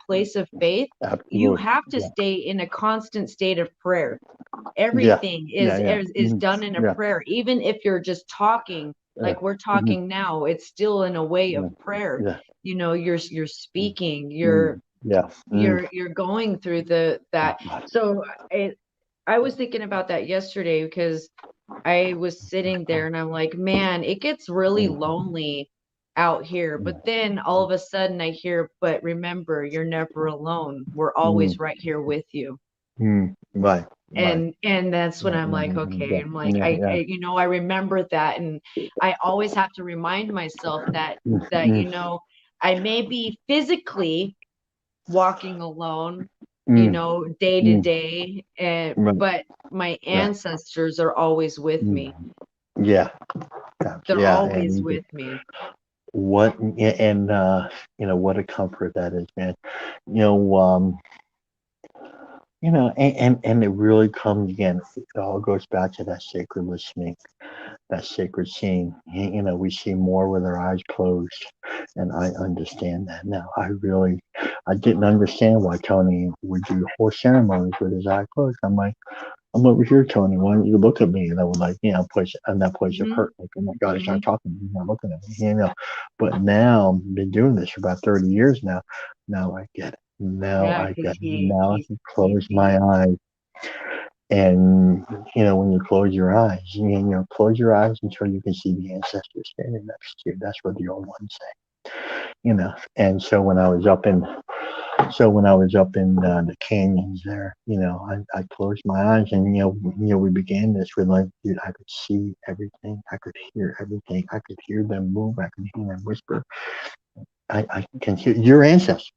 place of faith. You Absolutely. have to Yeah, stay in a constant state of prayer. yeah, Everything yeah, yeah. is done in a Yeah, prayer. Even if you're just talking yeah. like we're Hmm. talking now, it's still in a way of Yeah, prayer. yeah. You're speaking, Yeah. you're going through that. So I was thinking about that yesterday because I was sitting there and I'm like, man, it gets really Mm, lonely out here. But then all of a sudden I hear, but remember, you're never alone. We're mm, always right here with you. right, right. And that's when Yeah, I'm yeah, like, okay, yeah, I'm like, yeah, yeah. I remember that. And I always have to remind myself Mm, that, mm, I may be physically walking alone, mm, day to mm, day, right, but my right. ancestors are always with Mm, me. yeah, They're yeah, always and with me. what, and what a comfort that is, man. You know, um, and it really comes again. It all goes back to that sacred listening, that sacred seeing. We see more with our eyes closed, and I understand that now. I didn't understand why Tony would do whole ceremonies with his eyes closed. I'm like, I'm over here, Tony. Why don't you look at me? And I was like, place, and that place of Hmm. hurt. Like, oh my God, he's Hmm. not talking to me. He's not looking at me. But now, I've been doing this for about 30 years now. Now I get it. Now Yeah, I because get it. Now I can close he my eyes. And, when you close your eyes, close your eyes until you can see the ancestors standing next to you. That's what the old ones say. And so when I was up in the canyons there, I closed my eyes, and we began this with, like, dude, I could see everything, I could hear everything, I could hear them move, I could hear them whisper. I can hear your ancestors.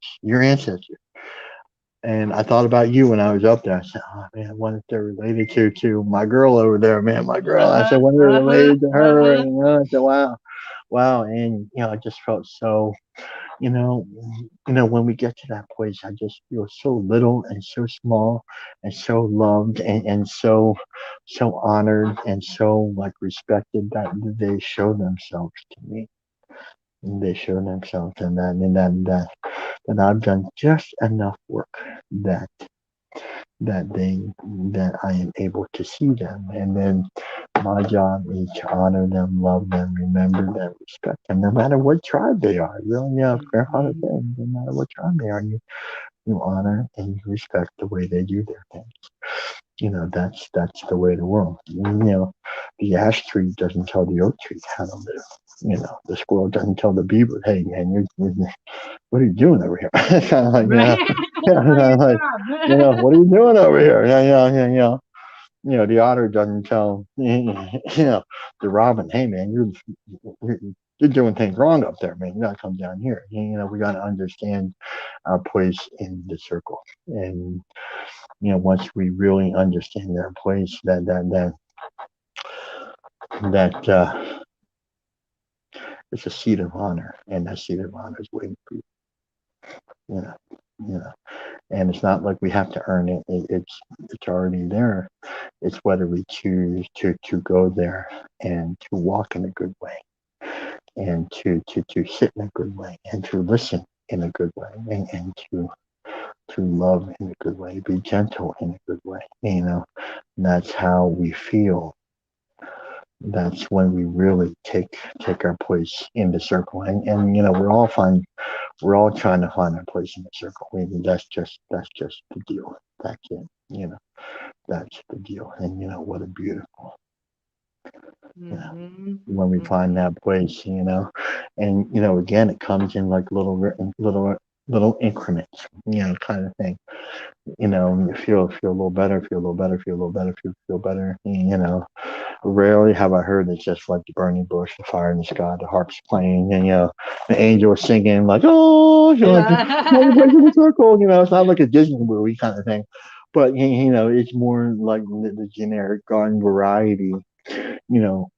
And I thought about you when I was up there. I said, "Oh man, I wonder if they're related to my girl over there, man, my girl." I said, uh-huh, "I wonder if they're uh-huh, related to her." uh-huh. And I said, "Wow, wow." And I just felt so, you know, when we get to that place, I just feel so little and so small and so loved, and so honored and so, like, respected, that they show themselves to me. They show themselves, and that I've done just enough work that that I am able to see them. And then my job is to honor them, love them, remember them, respect them, no matter what tribe they are. Really, yeah, fair-hearted Mhm. thing. No matter what tribe they are, you honor and you respect the way they do their things. That's the way of the world. The ash tree doesn't tell the oak tree how to live. The squirrel doesn't tell the beaver, hey man, what are you doing over here? Kind of like, Right. That's not your like, job. what are you doing over here? The otter doesn't tell, the robin, hey man, you're, you're doing things wrong up there, man. You gotta come down here. We gotta understand our place in the circle. And once we really understand our place, that it's a seat of honor, and that seat of honor is waiting for you. You know, you know, and it's not like we have to earn it. It's already there. It's whether we choose to go there and to walk in a good way, and to sit in a good way, and to listen in a good way, and to love in a good way, be gentle in a good way. And that's how we feel. That's when we really take our place in the circle. And we're all trying to find our place in the circle. That's just the deal. That's it. That's the deal. And what a beautiful, you know, Mhm. when we find Mhm. that place, and again, it comes in like little increments, kind of thing. You feel a little better, feel a little better, feel a little better, feel better. Rarely have I heard it's just like the burning bush, the fire in the sky, the harps playing, and the angels singing like, oh, like Yeah. the place in the circle. It's not like a Disney movie kind of thing, but it's more like the generic garden variety,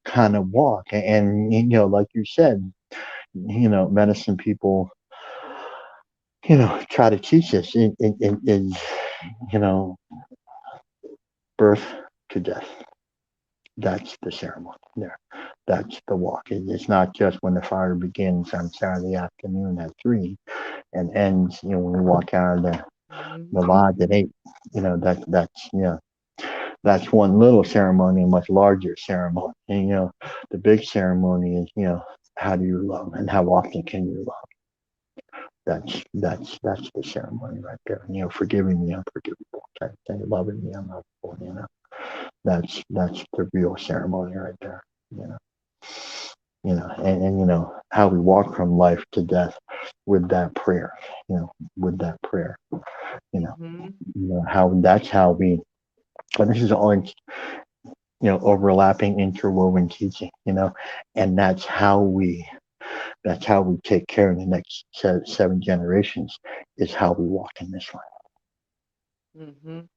kind of walk. And like you said, medicine people, try to teach us it is, you know, birth to death. That's the ceremony there. That's the walk. It's not just when the fire begins on Saturday afternoon at 3 and ends, when we walk out of the Mhm. lodge at 8. That's one little ceremony, a much larger ceremony. And the big ceremony is, how do you love and how often can you love? That's the ceremony right there. Forgiving the unforgivable, type thing, loving the unlovable. That's the real ceremony right there. You know, and how we walk from life to death with that prayer. With that prayer. You know, Mhm. how that's how we. And this is all overlapping, interwoven teaching. And that's how we take care of the next 7 generations. Is how we walk in this life. Mhm.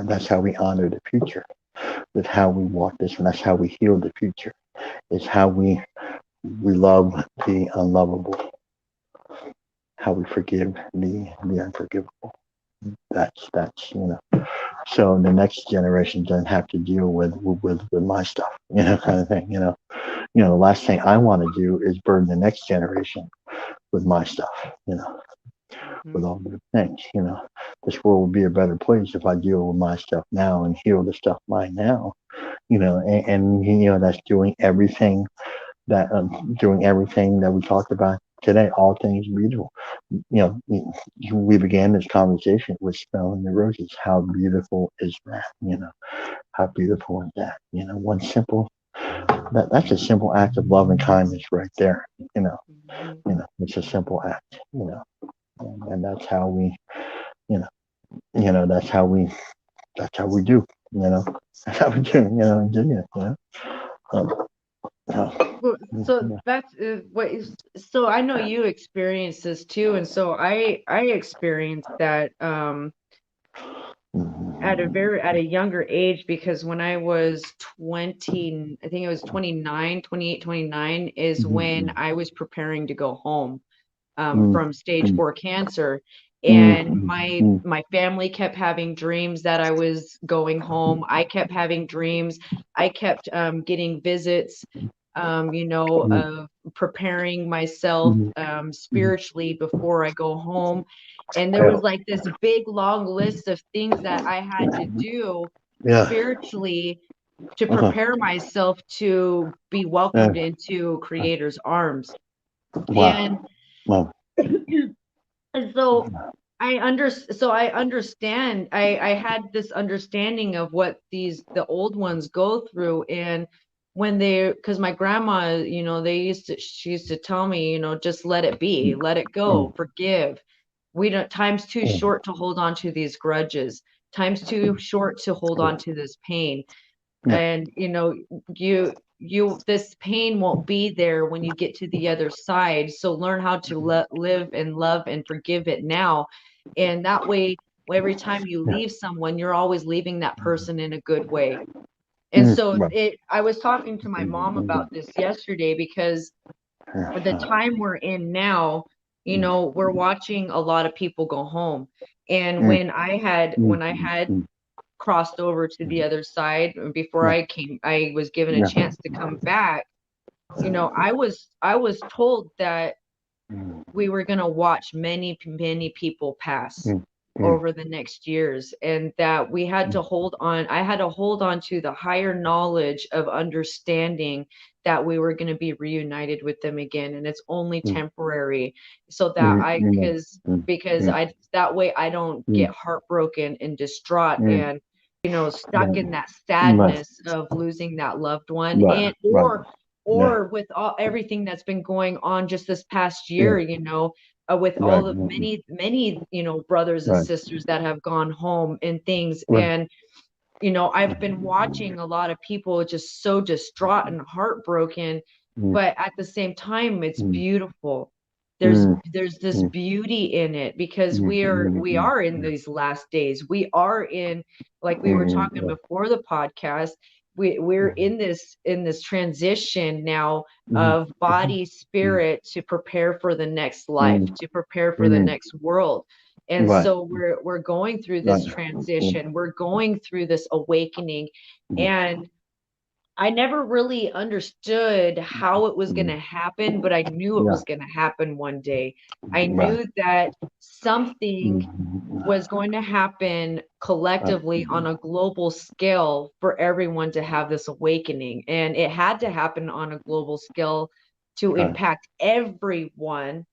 That's how we honor the future. With how we walk this one. That's how we heal the future. Is how we love the unlovable. How we forgive the unforgivable. That's. So the next generation doesn't have to deal with my stuff. Kind of thing. The last thing I want to do is burden the next generation with my stuff. With Mhm. all the things. This world would be a better place if I deal with my stuff now and heal the stuff mine now. And that's doing everything that we talked about today. All things beautiful. You know, we began this conversation with smelling the roses. How beautiful is that? How beautiful is that? One simple that's a simple act of love and kindness right there. You know, Mhm. it's a simple act. And that's how we, you know, you know, that's how we do. That's how we do. In Virginia. Um, So yeah. that's what is, so I know you experienced this too, and so I experienced that at a younger age, because when I was 20, I think it was 29, 28, 29 is when I was preparing to go home from stage 4 cancer. And my family kept having dreams that I was going home. I kept having dreams. I kept getting visits of preparing myself spiritually before I go home. And there was like this big long list of things that I had to do spiritually to prepare myself to be welcomed into Creator's arms. And so I understand. I had this understanding of what the old ones go through. And when because my grandma, she used to tell me, just let it be, let it go, forgive. We don't, time's too short to hold on to these grudges. Time's too short to hold on to this pain. And this pain won't be there when you get to the other side. So learn how to live and love and forgive it now. And that way, every time you leave someone, you're always leaving that person in a good way. And so I was talking to my mom about this yesterday, because the time we're in now, we're watching a lot of people go home. And when I had crossed over to the other side, before I was given a chance to come back, I was told that we were going to watch many people pass over the next years, and that we had to hold on. I had to hold on to the higher knowledge of understanding that we were going to be reunited with them again, and it's only temporary, so that because I that way I don't get heartbroken and distraught and stuck in that sadness of losing that loved one, and or with everything that's been going on just this past year, with all the many brothers and sisters that have gone home and things. And I've been watching a lot of people just so distraught and heartbroken, but at the same time, it's beautiful. There's this beauty in it, because we are in these last days. We are in, like we were talking before the podcast, we're in this transition now of body, spirit, to prepare for the next life, to prepare for the next world. And so we're going through this transition. We're going through this awakening. And I never really understood how it was going to happen, but I knew it was going to happen one day. I knew that something was going to happen collectively on a global scale for everyone to have this awakening. And it had to happen on a global scale to impact everyone,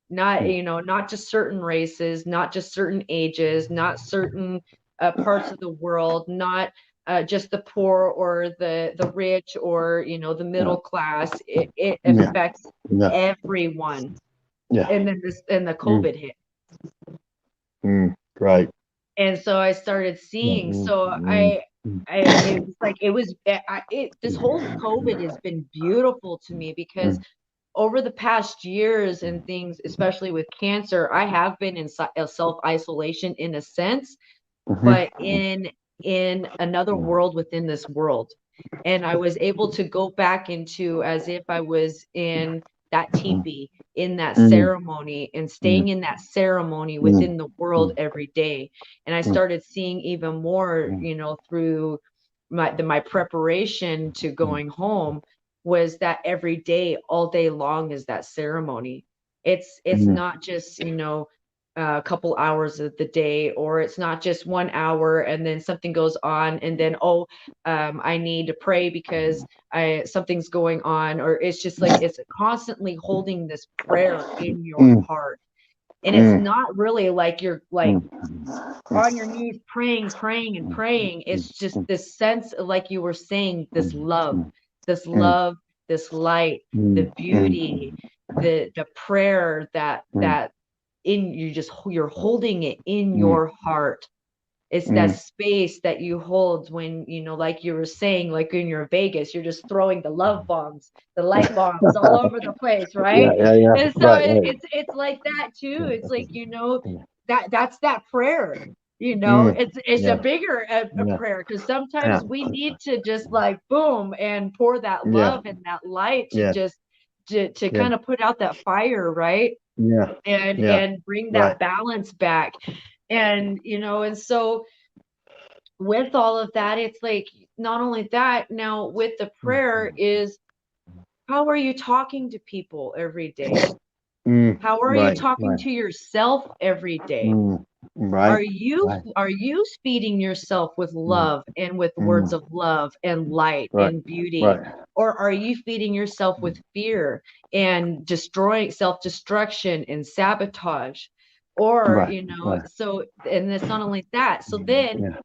not just certain races, not just certain ages, not certain parts of the world, not just the poor or the rich or the middle class. It affects everyone. And then the COVID hit. Right. And so I started seeing. So it was like this whole COVID has been beautiful to me, because over the past years and things, especially with cancer, I have been in self-isolation in a sense, but in another world within this world. And I was able to go back into, as if I was in that teepee, in that ceremony, and staying in that ceremony within the world every day. And I started seeing even more, through my preparation to going home, was that every day, all day long, is that ceremony. It's not just, a couple hours of the day, or it's not just 1 hour and then something goes on and then, I need to pray because something's going on, or it's just like, it's constantly holding this prayer in your heart. And it's not really like you're like on your knees praying and praying. It's just this sense of, like you were saying, this love, this light, the beauty, the prayer that you're holding it in your heart. It's that space that you hold when, like you were saying, like in your Vegas, you're just throwing the love bombs, the light bombs all over the place, right? And so it's like that too. It's like, that's that prayer. It's a bigger a prayer, because sometimes we need to just like boom and pour that love and that light to just to kind of put out that fire, right? And bring that balance back. And and so with all of that, it's like, not only that, now with the prayer is, how are you talking to people every day? How are you Right, talking right. to yourself every day? Right, right. Are you feeding yourself with Mm, love and with words mm, of love and light right, and beauty? right. Or are you feeding yourself with fear and destroying self-destruction and sabotage? Or, Right, right. so, and it's not only that. So then Yeah.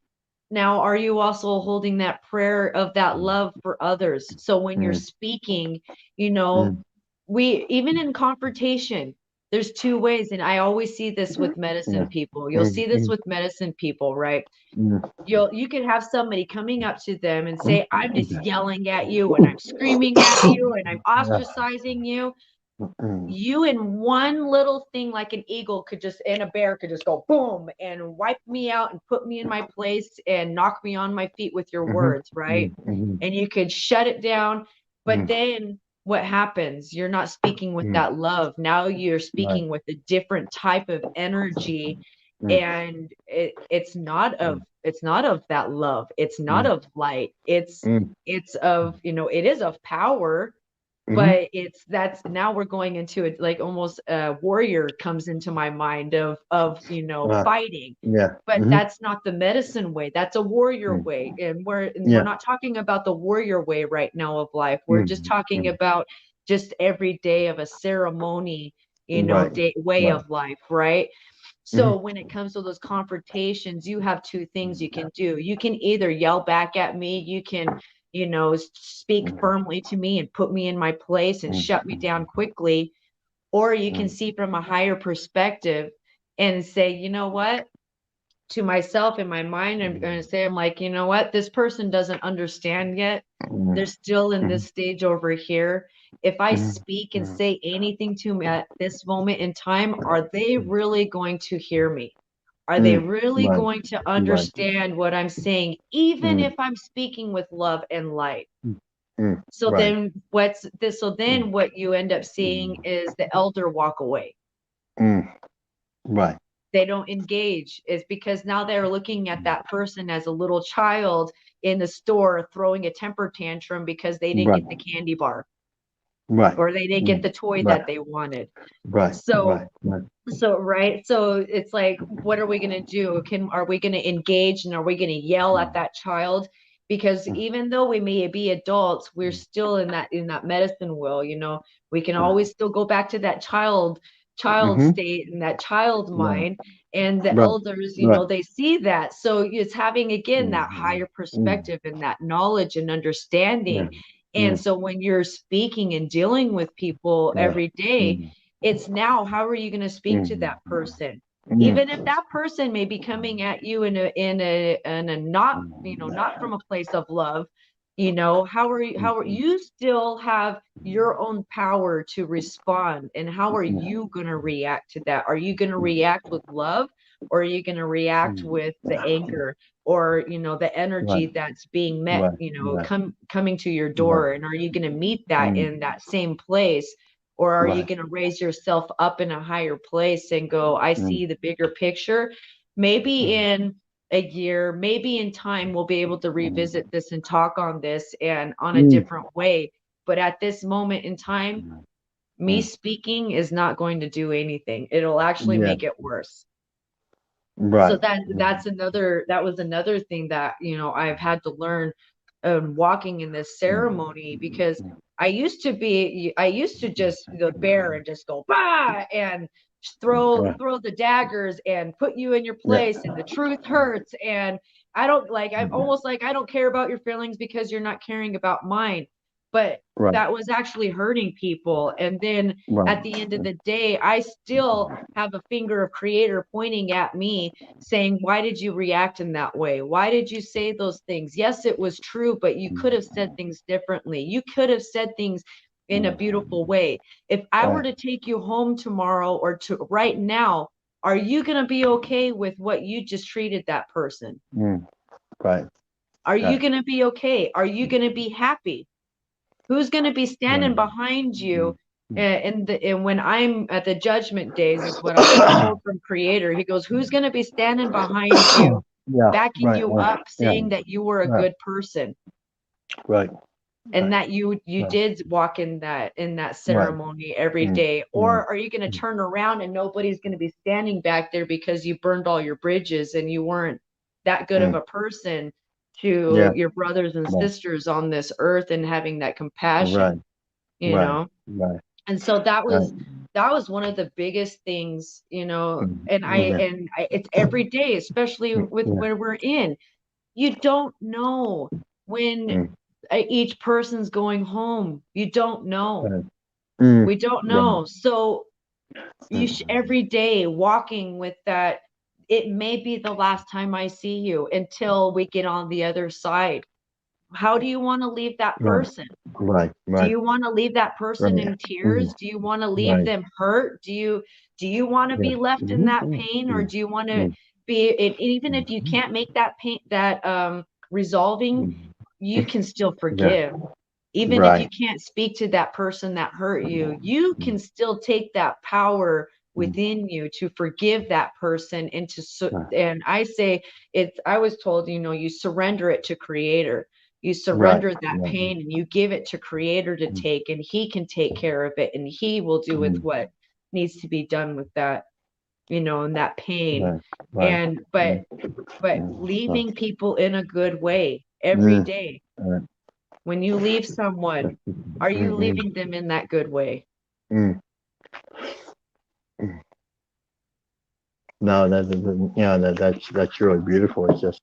now, are you also holding that prayer of that love for others? So when you're Mm, speaking, you know, mm, we, even in confrontation, there's two ways. And I always see this with yeah. medicine people. You'll Mm, see this mm, with medicine people, right? mm, You could have somebody coming up to them and mm, say, I'm just mm. yelling at you and I'm screaming at you and I'm Yeah. ostracizing you. Mm, You, in one little thing, like an eagle could just, and a bear could just go boom and wipe me out and put me in my place and knock me on my feet with your mhm, words, right? mm, mhm, And you could shut it down. But mm, then what happens? You're not speaking with mm. that love. Now you're Right. speaking with a different type of energy. Mm, And mm, it's not of that love. It's not mm, of light. mm, It's of, it is of power, mhm. but that's, now we're going into it, like almost a warrior comes into my mind of Uh, fighting. yeah. But Mhm, that's not the medicine way, that's a warrior mm, way. And we're yeah. not talking about the warrior way right now of life. We're just Mm, talking mm. about just every day of a ceremony, Right, way right. of life, right? Mhm, So when it comes to those confrontations, you have two things you can do. You can either yell back at me, you can, speak mm, firmly to me and put me in my place and mm, shut me down quickly, or you can mm, see from a higher perspective and say, you know what? To myself in my mind, I'm going to say, I'm like, you know what? This person doesn't understand yet. mm, They're still in mhm, this stage over here. If I mhm, speak and mhm, say anything to me at this moment in time, are they really going to hear me? Are they mm. really Right, going to right. understand what I'm saying, even Mm, if I'm speaking with love and light? mm, mm. So Right. then what's this? So then Mm, what you end up seeing mm, is the elder walk away. mm. Right. They don't engage. Is because now they're looking at that person as a little child in the store throwing a temper tantrum because they didn't Right, get the candy bar right. or they didn't get Mm, the toy right, that they wanted. right, So right, right. right. So it's like, what are we going to do? Are we going to engage and are we going to yell at Mm, that child? Because mm, even though we may be adults, we're mm, still in that medicine wheel, we can right. always still go back to that child Mhm. state and that child Right, mind. And the right, elders, right. they see that. So it's having again that Mhm, higher mm, perspective and that knowledge and understanding. yeah, And mm, so when you're speaking and dealing with people yeah, every day, mm, it's now, how are you going to speak to mhm, that person? mm, Even if that person may be coming at you in a not, mm, not from a place of love, how are mhm, you still have your own power to respond, and how are yeah, you going to react to that? Are you going to react with love, or are you going to react mm, with the anger, or the right, energy that's being met, right, right, coming to your right, door? And are you going to meet that mm, in that same place? Or are you right, going to raise yourself up in a higher place and go, I mm, see the bigger picture? Maybe mm, in a year, maybe in time, we'll be able to mm, revisit this and talk on this and on a mm, different way. But at this moment in time, mm, me mm, speaking is not going to do anything. It'll actually yeah, make it worse. So right, that was another thing that, I've had to learn, walking in this mm, ceremony, because I used to just the bear and just go bah and throw yeah, throw the daggers and put you in your yeah, place, and the truth hurts, and I don't like, I'm mm, almost like, I don't care about your feelings because you're not caring about mine. But right, that was actually hurting people. And then right, at the end of the day, I still have a finger of creator pointing at me saying, why did you react in that way? Why did you say those things? Yes, it was true, but you could have said things differently. You could have said things in a mm, beautiful way. If I were right, to take you home tomorrow or to right now, are you going to be okay with what you just treated that person? mm, right, Are you right, going to be okay? Are you going to be happy? Who's going to be standing right, behind you? mm, mm, And when I'm at the judgment days, is what I'm told from Creator. He goes, who's going to be standing behind you Yeah. backing Right. you up, Yeah. saying that you were a Right. good person Right. and Right. that you Right. did walk in that Right. ceremony every Mm, day? mm, Or are you going to mm. turn around and nobody's going to be standing back there because you burned all your bridges and you weren't that good of Mm. a person to Yeah. your brothers and Right. sisters on this earth and having that Right. compassion, you Right. know? Right. And so that Right. was one of the biggest things, Mm. and Yeah. it's every day, especially with Yeah. where we're in. You don't know when Mm. each person's going home. You don't know. Right. Mm. We don't Right. know. So Mm. every day walking with that, it may be the last time I see you until we get on the other side. How do you want to leave that Right. person? Right. Do Right. you want to leave that person Right. in Mm. tears? Do you want to leave Right. them hurt? Do you want to Yeah. be left in Mm. that Mm. pain, or Mm. do you want to Mm. be, and even if you Mm. can't make that pain, that resolving, Mm. you can still Yeah. forgive. Even if you Right. can't speak to that person that hurt you, you can still take that power Mm. within you to forgive that person and Right. and I say I was told, you surrender it to creator. You Right. surrender that Right. pain and you give it to creator to Mm. take, and he can take care of it and he will do with Mm. what needs to be done with that, and that pain. Right. Right. And but Mm. but Mm. Right. leaving people in a good way every Mm. day. Right. When you leave someone, are you Mm. Mm. leaving them in that good way? Mm. Mm. No, that's really beautiful. It's just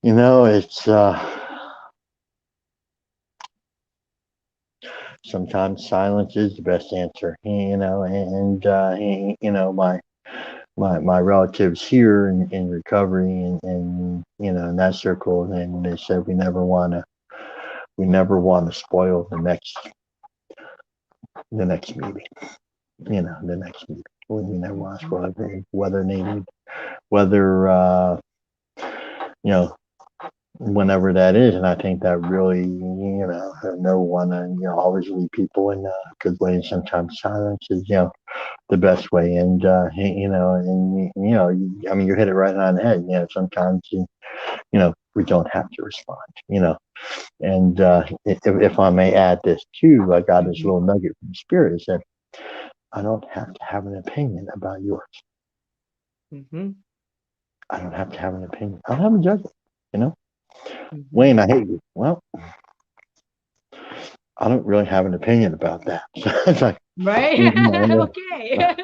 it's sometimes silence is the best answer. My relatives here in recovery and in that circle, and they said we never want to spoil the next meeting. The next meeting. We never want to spoil it, whether you know whenever that is. And I think that really, no one, and always lead people in a good way. And sometimes silence is, the best way. And, I mean, you hit it right on the head. Sometimes, we don't have to respond, And if I may add this too, I got this Mhm, little nugget from spirit is that I don't have to have an opinion about yours. mhm, I don't have to have an opinion. I don't have a judgment, you know. mhm. Wayne, I hate you. Well, I don't really have an opinion about that. So it's like, Right? you know, Okay.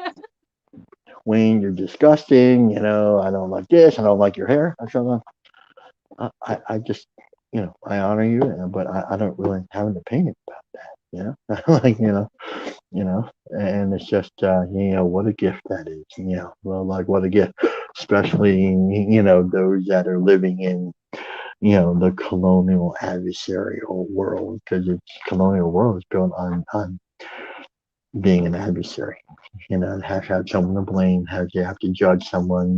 Wayne, you're disgusting. I don't like this. I don't like your hair. I just, I honor you, but I don't really have an opinion about that. Like, and it's just, what a gift that is. Well, like what a gift, especially, those that are living in, the colonial adversarial world, because the colonial world is built on being an adversary. Have to have someone to blame, you have to judge someone,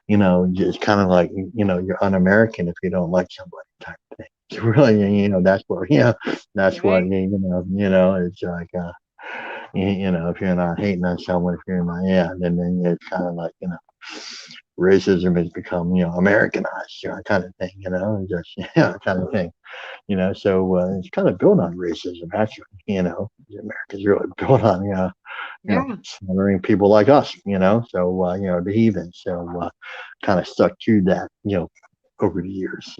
it's kind of like, you're un-American if you don't like somebody type of thing. It's really, that's what, that's what, Right. it's like, if you're not hating on someone, if you're not, then it's kind of like, racism has become, Americanized, kind of thing, just, kind of thing. So it's kind of built on racism, actually. America's really built on, Yeah. slaughtering people like us, so, the heathen. So, kind of stuck to that, over the years,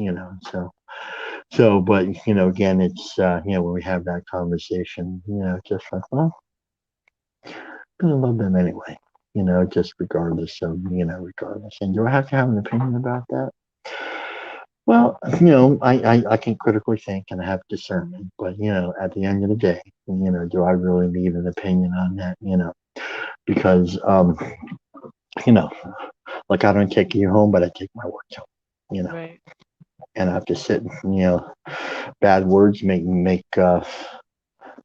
but, again, it's, when we have that conversation, just like, well, I'm going to love them anyway, just regardless of, regardless. And do I have to have an opinion about that? Well, I can critically think and have discernment, but at the end of the day, do I really need an opinion on that? Because you know, like I don't take you home, but I take my words home. Right. And I have to sit. Bad words make a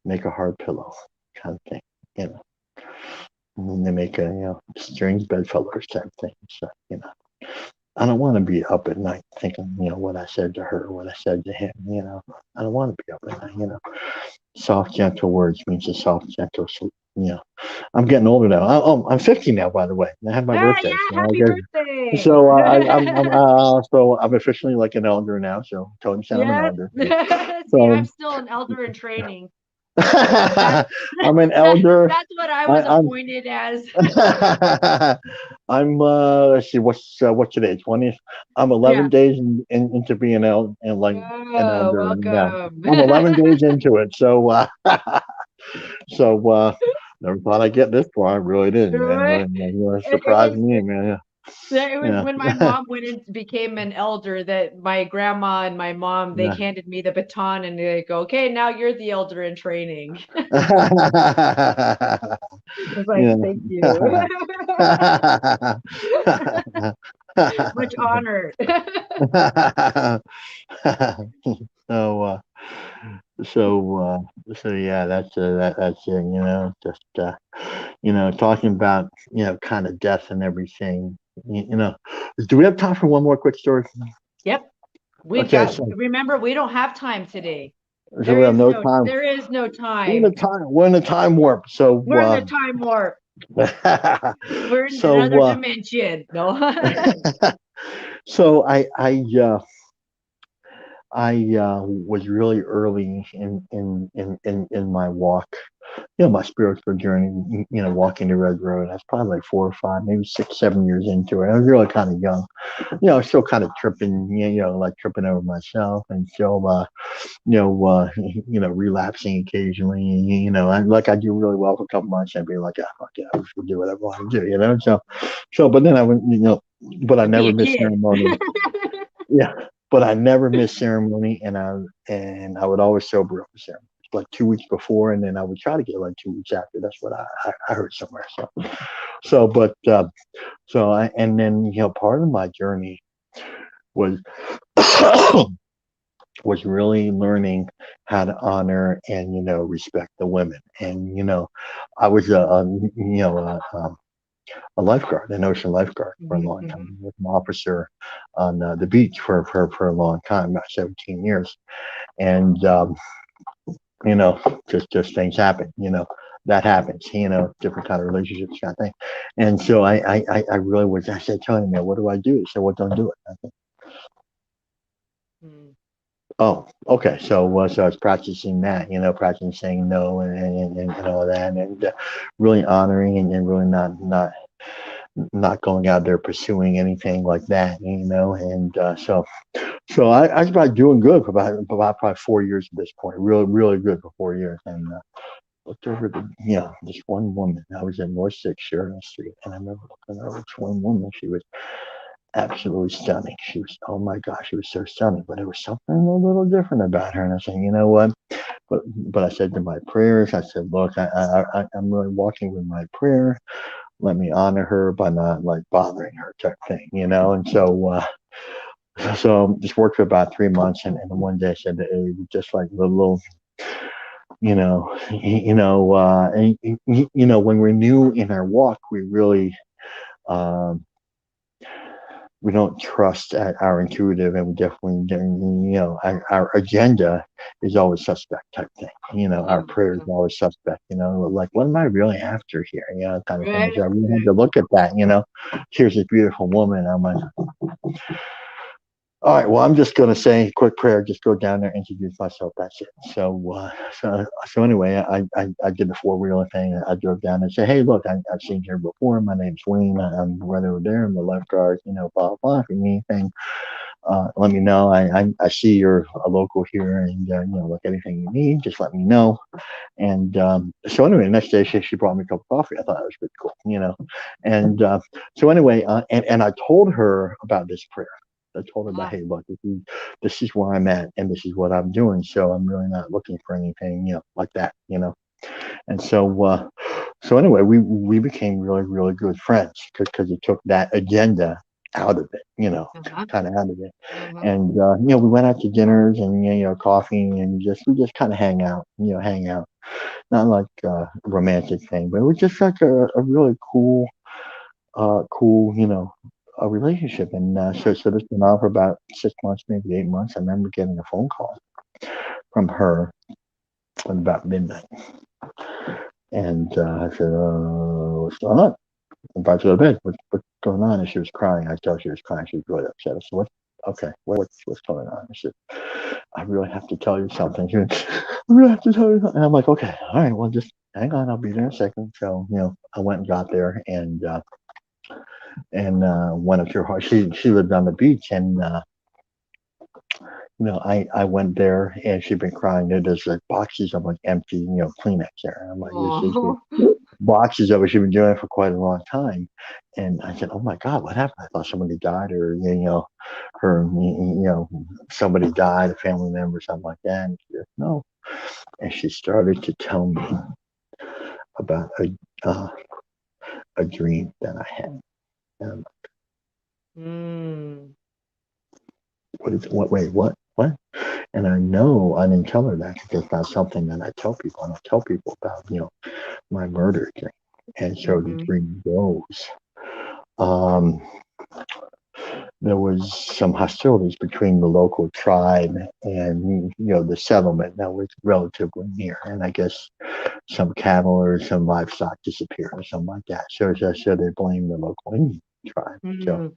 hard pillow, kind of thing. You know, and they make a strange bedfellows type thing. So I don't want to be up at night thinking, what I said to her, what I said to him. I don't want to be up at night. Soft, gentle words means a soft, gentle sleep. I'm getting older now. I'm 50 now, by the way. I had my birthday. Yeah, So, happy birthday. I'm officially like an elder now. So Tony said I'm an Yeah. elder. See, So I'm still an elder in training. That's I'm an elder. that's what I was I'm appointed as. I'm let's see what's today, 20th. I'm 11 Yeah. days into being like an Oh, elder now. welcome. I'm 11 days into it. So never thought I'd get this far. I really didn't, man. Right? Really It surprised was me, man. it was Yeah. when my mom went and became an elder that my grandma and my mom they Yeah. handed me the baton and they go, okay, now you're the elder in training. Yeah. I was like, Yeah. thank you. Much honored. so uh so yeah, that's it, just talking about kind of death and everything. Do we have time for one more quick story? Yep. We've Okay, got remember, we don't have time today. so we have no time. There is no We're in a time. time warp. We're in a time warp. We're in So another dimension. No. so I was really early in my walk, my spiritual journey, walking the red road. I was probably like 4 or 5, maybe 6, 7 years into it. I was really kind of young, still kind of tripping, like tripping over myself and still, relapsing occasionally. I do really well for a couple months. I'd be like, yeah, fuck yeah, I will do whatever I want to do. But then I would, but I Be never a missed kid. ceremony. Yeah, but I never missed ceremony, and I would always sober up for ceremony, like 2 weeks before, and then I would try to get like 2 weeks after. That's what I heard somewhere. And then part of my journey was was really learning how to honor and respect the women. And I was a lifeguard, an ocean lifeguard for a Mhm, long time. mhm. I was an officer on the beach for a long time, about 17 years. And just things happen. That happens. Different kind of relationships, kind of thing. And so I really was. I said, telling me, what do I do? So what don't do it? I said, Mm. oh, okay. So I was practicing that, practicing saying no and all that, and really honoring and really not going out there pursuing anything like that, and so I was about doing good for about probably 4 years at this point, really really good for 4 years, and looked over this one woman. I was in North Six Sheridan Street, and I remember looking over this one woman. She was absolutely stunning. She was, oh my gosh, she was so stunning, but there was something a little different about her, and I said, you know what? But I said to my prayers, I said, look, I'm really walking with my prayer. Let me honor her by not like bothering her, type thing, and so just worked for about 3 months, and one day I said, hey, just like the little, when we're new in our walk, we really, um, we don't trust our intuitive, and we definitely, our agenda is always suspect, type thing. Our Mhm, prayer is mhm. always suspect. Like, what am I really after here? Kind of thing. Right, So I really had right. to look at that. Here's this beautiful woman. I'm like, all right, well, I'm just going to say a quick prayer, just go down there, introduce myself. That's it. So anyway, I did the four-wheeler thing. I drove down and said, hey, look, I've seen you here before. My name's Wayne. I'm right over there. I'm the lifeguard, blah, blah. If you need anything, let me know. I see you're a local here, and, look, anything you need, just let me know. And so anyway, the next day she brought me a cup of coffee. I thought that was pretty cool. And so anyway, and I told her about this prayer. I told her about, Ah, hey, look, this is where I'm at, and this is what I'm doing. So I'm really not looking for anything, like that. And so anyway, we became really, really good friends because it took that agenda out of it, uh-huh, kind of out of it. uh-huh. And we went out to dinners and coffee, and we just kind of hang out. Not like a romantic thing, but it was just like a really cool, a relationship. And so this went on for about 6 months, maybe 8 months. I remember getting a phone call from her at about midnight. And I said, what's going on? I'm about to go to bed. What's going on? And she was crying. I told her she was crying. She was really upset. I said, what? Okay, what's going on? I said, I really have to tell you something. She went, I really have to tell you something. And I'm like, okay, all right, well, just hang on. I'll be there in a second. So, I went and got there and went up to her house. She lived on the beach, and I went there, and she'd been crying. There's like boxes of like empty, Kleenex there. And I'm like, this Oh. boxes of it. She'd been doing it for quite a long time. And I said, oh my God, what happened? I thought somebody died, or, somebody died, a family member, something like that. And she said, no. And she started to tell me about a dream that I had. And Mm. what is what? Wait, what? What? And I know I didn't tell her that because that's not something that I tell people. I don't tell people about, my murder dream. And so the Mm-hmm. dream goes. Um, there was some hostilities between the local tribe and the settlement that was relatively near, and I guess some cattle or some livestock disappeared or something like that. So they blamed the local Indian tribe. So Mm.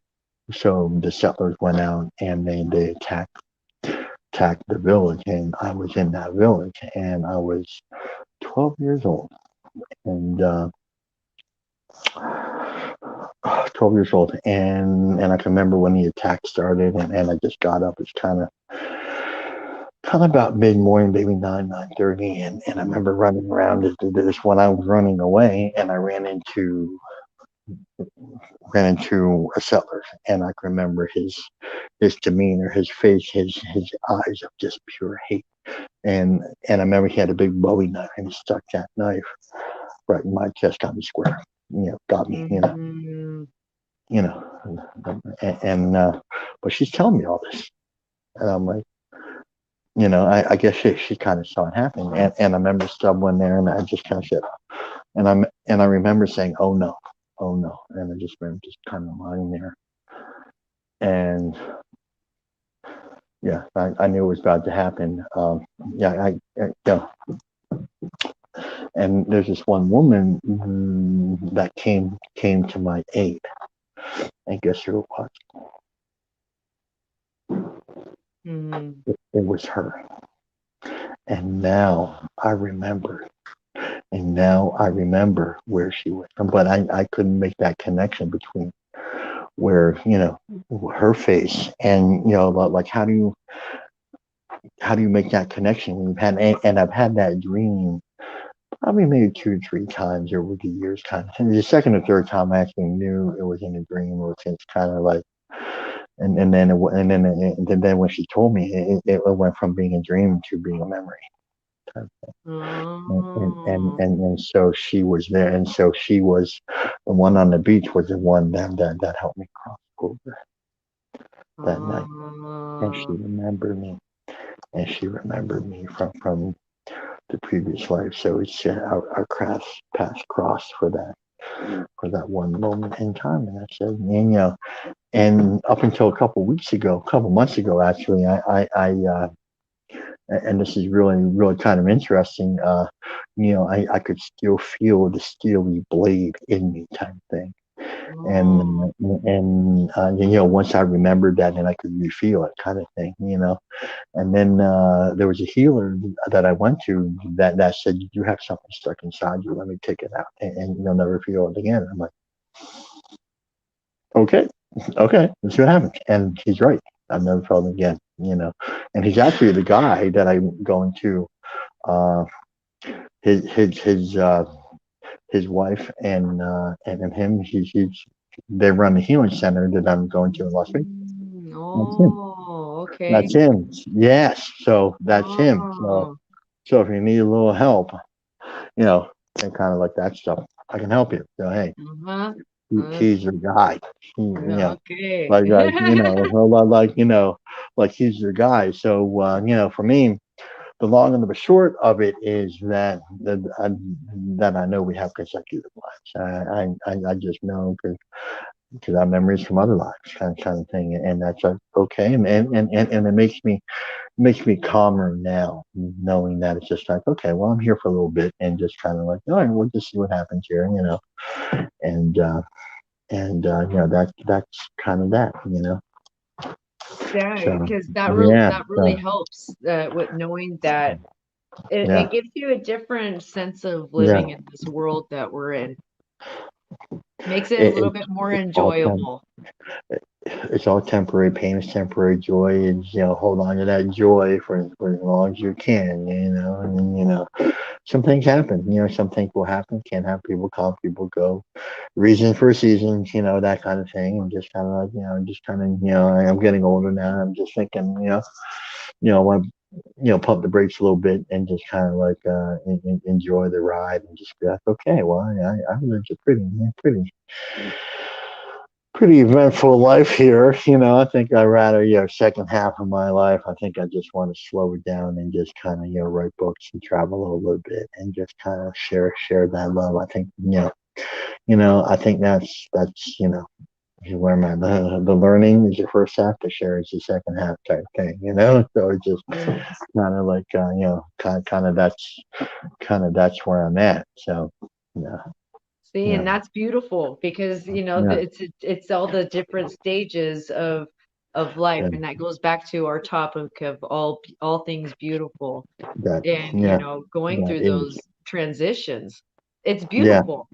so the settlers went out and they attacked the village, and I was in that village, and I was 12 years old, and 12 years old, and I can remember when the attack started, and I just got up. It's kind of about mid morning, maybe 9:30, and I remember running around this when I was running away, and I ran into a settler, and I can remember his demeanor, his face, his eyes of just pure hate, and I remember he had a big Bowie knife, and he stuck that knife right in my chest, got me square, got me, Mm. you know, and but she's telling me all this, and I'm like, I guess she kind of saw it happen, and I remember stumbling there, and I just kind of said, and I remember saying, oh no, and I just remember just kind of lying there, and yeah, I knew it was about to happen. Yeah, and there's this one woman that came to my aid, and guess who it was? Mm. It was her. And now I remember. And now I remember where she was from, but I couldn't make that connection between where, her face and, like how do you make that connection when you've had, and I've had that dream probably maybe 2 or 3 times over the years, kind of. And the second or third time I actually knew it was in a dream, or it's kind of like, and then when she told me, it went from being a dream to being a memory. And so she was there, and so she was the one on the beach was the one that helped me cross over that night, and she Oh. remembered me, and she remembered me from the previous life. So it's our paths crossed for that one moment in time, and I said, and up until a couple months ago, actually, I and this is really, really kind of interesting. I could still feel the steely blade in me, type thing. Oh. And once I remembered that, and I could feel it, kind of thing. And then there was a healer that I went to that said, "You have something stuck inside you. Let me take it out, and you'll never feel it again." I'm like, okay, okay, let's see what happens. And he's right. I've never felt it again. And he's actually the guy that I'm going to. Uh, his wife and him. They run the healing center that I'm going to in Las Vegas. Mm. That's him. Oh, okay. That's him. Yes. So that's him. So Oh. so if you need a little help, and kind of like that stuff, I can help you. So hey, Uh-huh. he's your guy. Okay. Like he's your guy. So for me, the long and the short of it is that I know we have consecutive lives. I just know because I have memories from other lives, kind of thing, and that's okay, and it makes me makes me calmer now, knowing that it's just like, okay, well, I'm here for a little bit, and just kind of like, all right, we'll just see what happens here, and that's kind of that, Yeah, So because yeah, that really so helps with knowing that it yeah, gives you a different sense of yeah. living in this world that we're in. Makes it a It, little it's bit more it's all enjoyable. it's all temporary. Pain is temporary. Joy is, hold on to that joy for as long as you can, and some things happen. Some things will happen. Can't have people come, people go. Reason for a season, that kind of thing, and just kind of like, I'm getting older now. I'm just thinking, I want to, pump the brakes a little bit and just kind of like enjoy the ride and just be like, okay, well, I lived a pretty eventful life here. I think I rather, second half of my life, I think I just want to slow it down and just kind of, write books and travel a little bit and just kind of share that love. I think, I think that's, where am I? The learning is your first half, the share is the second half type thing. So it's just Yes. kind of like, kind of that's where I'm at. So, yeah, See, yeah, and that's beautiful because yeah, it's all the different stages of life, yeah, and that goes back to our topic of all things beautiful, that, and yeah, going that through is, those transitions. It's yeah, beautiful.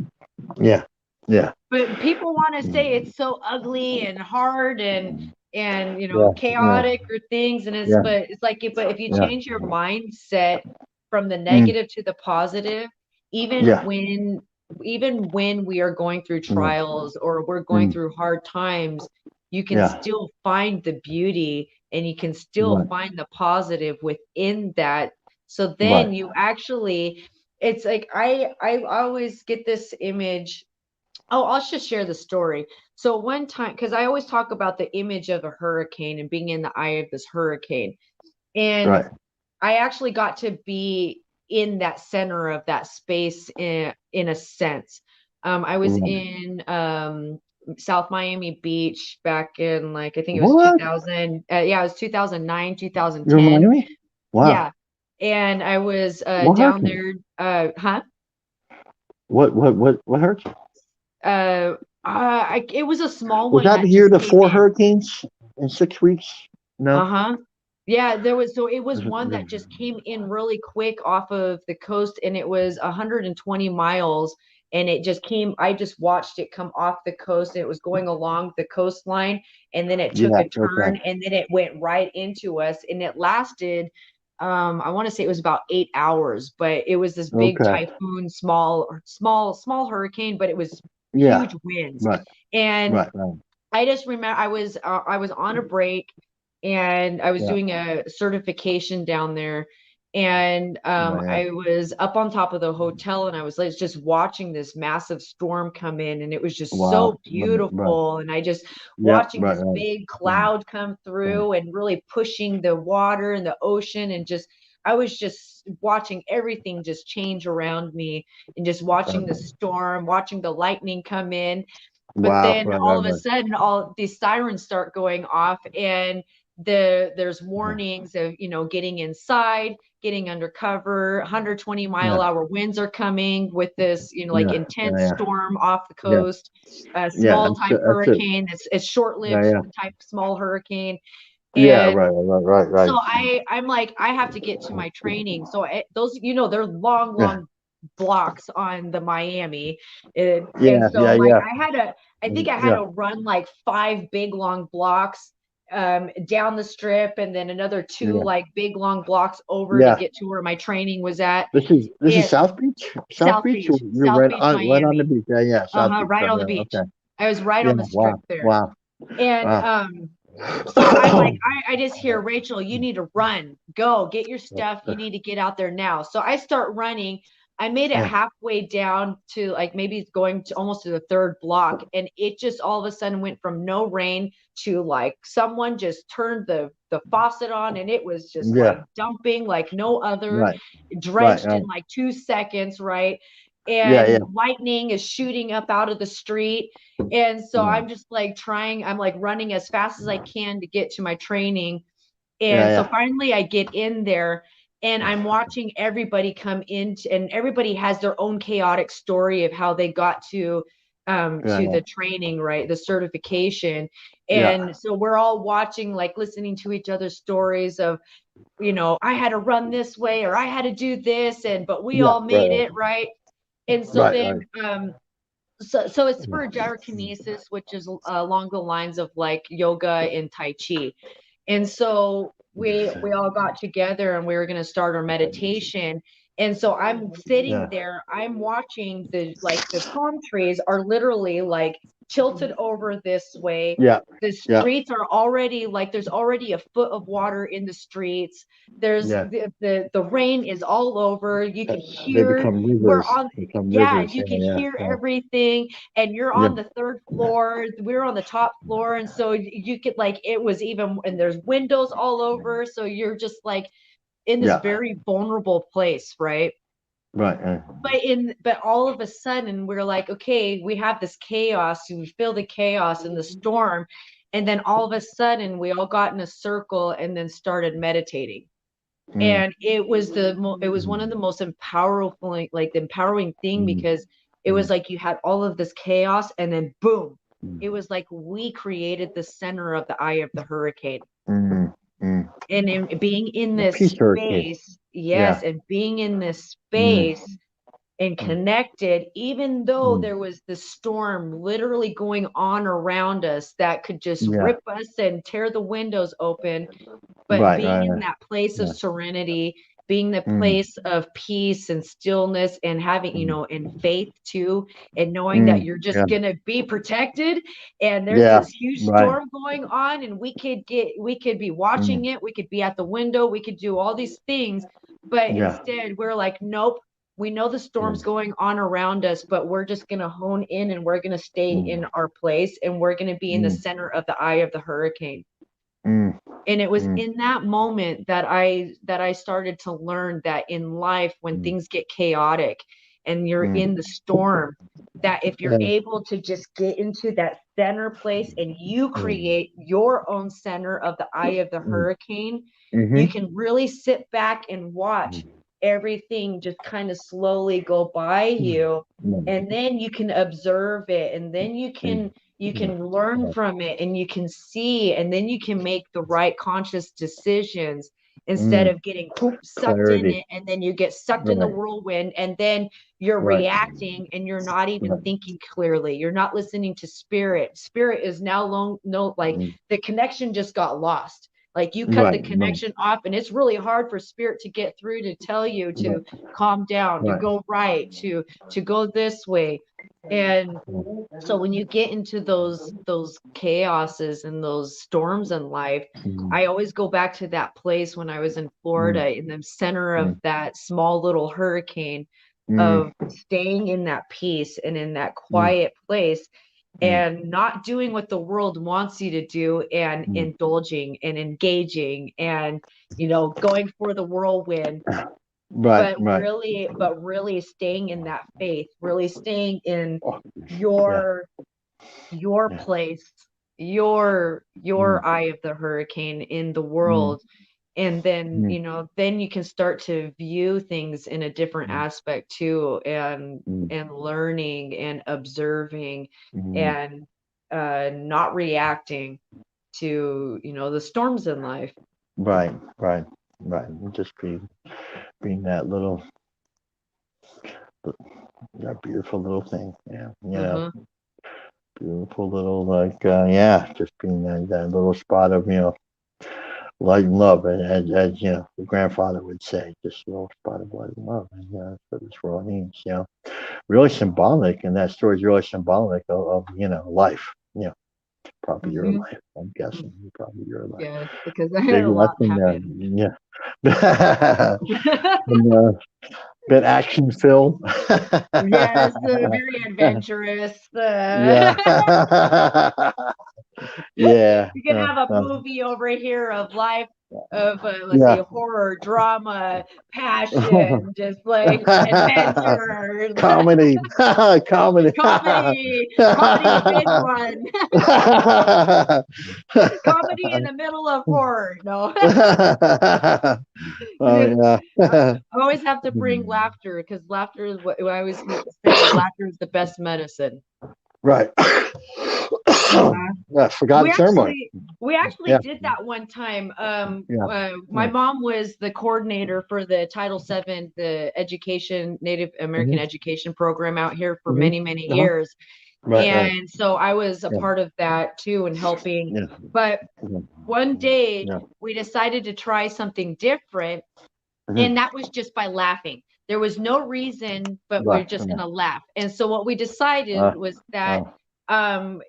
yeah, yeah, But people want to say it's so ugly and hard and yeah, yeah, chaotic or things, and yeah, it's like but if you yeah, change your mindset from the mm, negative to the positive, even yeah, when even when we are going through mm, trials or we're going mm, through hard times, you can yeah, still find the beauty and you can still right, find the positive within that. So then right, you actually, it's like I always get this image. Oh, I'll just share the story. So one time, because I always talk about the image of a hurricane and being in the eye of this hurricane. And right, I actually got to be in that center of that space in a sense. I was right. in South Miami Beach back in like I think it was What? 2000. Yeah, it was 2009, You remind 2010. me? Wow. Yeah, and I was What down hurricane? there. Huh? What hurricane? Uh, it was a small Was one that that the year just the came four in. hurricanes in 6 weeks? No. Uh-huh. Yeah, there was so it was one that just came in really quick off of the coast and it was 120 miles and it just came I just watched it come off the coast and it was going along the coastline and then it took Yeah. a turn Okay. and then it went right into us and it lasted I want to say it was about 8 hours, but it was this big Okay. typhoon, small hurricane, but it was Yeah. huge winds. Right. And Right. Right. I just remember I was on a break and I was Yeah. doing a certification down there and Yeah. Yeah. I was up on top of the hotel and I was like just watching this massive storm come in and it was just Wow. so Right. Right. beautiful and I just Yeah. watching Right. this Right. big Yeah. cloud come Yeah. through and really pushing the water and the ocean and just I was just watching everything just change around me and just watching the storm, watching the lightning come in, but Wow. then Right. all Right. of a Right. sudden all these sirens start going off and there's warnings of getting inside, getting under cover. 120 Yeah. mile hour winds are coming with this like Yeah. Yeah. intense Yeah. storm off the Yeah. coast, a Yeah. small That's type it. That's it. hurricane. It's Yeah. short-lived Yeah. type small hurricane. Yeah. And Right. Right. Right. so Right. I'm like I have to get to my training, so those they're Yeah. long blocks on the Miami, and Yeah. so Yeah. like Yeah. I think I had Yeah. to run like 5 big long blocks down the strip and then another two Yeah. like big long blocks over to Yeah. get to where my training was at. This is And South Beach. South Beach. You're South Beach, right on the Miami. beach. Yeah. Yeah. South Uh-huh, Beach. right Right. on the Right. beach. Okay. I was right Yeah. on the strip Wow. there. Wow. And Wow. so I'm like, I just hear Rachel, you need to run, go get your stuff. You need to get out there now. So I start running. I made it Yeah. halfway down to like maybe it's going to almost to the third block. And it just all of a sudden went from no rain to like someone just turned the faucet on and it was just like Yeah. dumping like no other, Right. Right. drenched in Right. like 2 seconds, right? Yeah. Yeah. And lightning is shooting up out of the street and so Yeah. I'm just like I'm like running as fast as I can to get to my training. And so finally I get in there and I'm watching everybody come in, and everybody has their own chaotic story of how they got to the training, right? The certification. And so we're all watching, like listening to each other's stories of, I had to run this way or I had to do this, but we all made it, right? And so then so it's for gyrokinesis, which is along the lines of like yoga and tai chi. And so we all got together and we were going to start our meditation. And so I'm sitting there, I'm watching the palm trees are literally like tilted over this way. The streets are already like, there's already a foot of water in the streets. There's the rain is all over. You can hear, we're on, you can hear everything, and you're on the third floor, we're on the top floor, and so you could like, it was even, and there's windows all over, so you're just like in this very vulnerable place, right? But all of a sudden we're like, okay, we have this chaos, we feel the chaos and the storm, and then all of a sudden we all got in a circle and then started meditating. And it was one of the most empowering thing, because it was like you had all of this chaos, and then boom, it was like we created the center of the eye of the hurricane. And in being in this space, and being in this space and connected, even though there was the storm literally going on around us that could just rip us and tear the windows open, but being in that place of serenity, being the place of peace and stillness, and having, and faith too, and knowing that you're just going to be protected, and there's this huge storm going on, and we could be watching it, we could be at the window, we could do all these things, but instead we're like, nope, we know the storm's going on around us, but we're just going to hone in, and we're going to stay in our place, and we're going to be in the center of the eye of the hurricane. And it was in that moment that I started to learn that in life, when things get chaotic and you're in the storm, that if you're able to just get into that center place and you create your own center of the eye of the hurricane, you can really sit back and watch everything just kind of slowly go by you, and then you can observe it, and then you can learn from it, and you can see, and then you can make the right conscious decisions, instead of getting sucked in it, and then you get sucked in the whirlwind, and then you're reacting, and you're not even thinking clearly, you're not listening to spirit is now the connection just got lost. Like you cut the connection off, and it's really hard for spirit to get through, to tell you to calm down, to go right, to go this way. And so when you get into those chaoses and those storms in life, I always go back to that place when I was in Florida, in the center of that small little hurricane, of staying in that peace and in that quiet place, and not doing what the world wants you to do, and indulging and engaging and going for the whirlwind, but really staying in that faith, really staying in your place, your eye of the hurricane in the world. And then then you can start to view things in a different aspect too, and learning and observing, and not reacting to the storms in life. Right. Just being that little, that beautiful little thing. Beautiful little, just being that little spot of light and love, and as the grandfather would say, just a little spot of light and love, and that's what this world needs. Really symbolic, and that story is really symbolic of life. Probably your life. I'm guessing probably your life. Yeah, because I had a lot happen. And, bit action filled. Yes, very adventurous. Yeah. You can have a movie over here of life of let's see, Yeah. horror, drama, passion, just like adventure, Comedy. Comedy. comedy, a big one, comedy in the middle of horror. No, Oh yeah. I always have to bring laughter because laughter is what I always say. Laughter is the best medicine. Right. Yeah. Yeah, We forgotten ceremony. actually we actually Yeah. did that one time. Yeah. My mom was the coordinator for the Title VII, the education Native American Hmm. education program out here for Hmm. many Uh-huh. years. Right. Right. And so I was a Yeah. part of that too and helping. Yeah. But one day Yeah. we decided to try something different, Hmm. and that was just by laughing. There was no reason, but we're Right. just gonna laugh. And so what we decided Uh, was that uh, um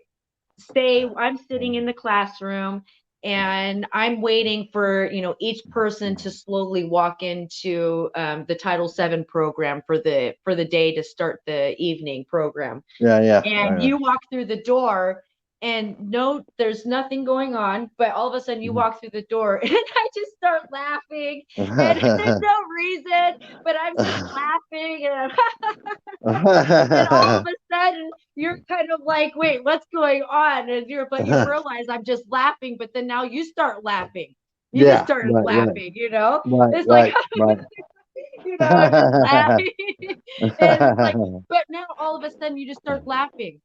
say I'm sitting in the classroom and I'm waiting for, each person to slowly walk into the Title VII program for the day to start the evening program. yeah. Yeah. And Right. you walk through the door and no, there's nothing going on, but all of a sudden you Right. walk through the door and I just start laughing and there's no reason, but I'm just laughing and then all of a sudden you're kind of like, wait, what's going on? And but you realize I'm just laughing, but then now you start laughing. You just Yeah. started Right. Right. laughing, you know? Right. It's like, Right. Right. just laughing. And it's like, but now all of a sudden you just start laughing.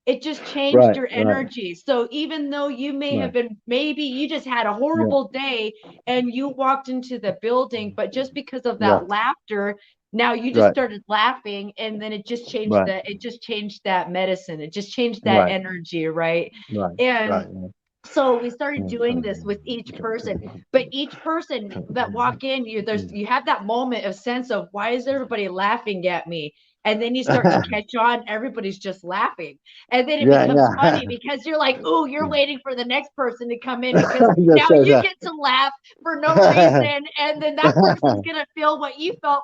It just changed Right. your Right. energy. So even though you may have Right. been, maybe you just had a Yeah. horrible day and you walked into the building, but just because of Yeah. that laughter, now you just Right. started laughing and then Right. it just changed that medicine. It just changed that Right. energy, right? Right. And Right. Right. so we started doing this with each person, but each person that walk in, you have that moment of sense of why is everybody laughing at me, and then you start to catch on everybody's just laughing, and then it Yeah. becomes Yeah. funny because you're like, oh, you're waiting for the next person to come in because Yes, now yes, you yes. get to laugh for no reason, and then that person's gonna feel what you felt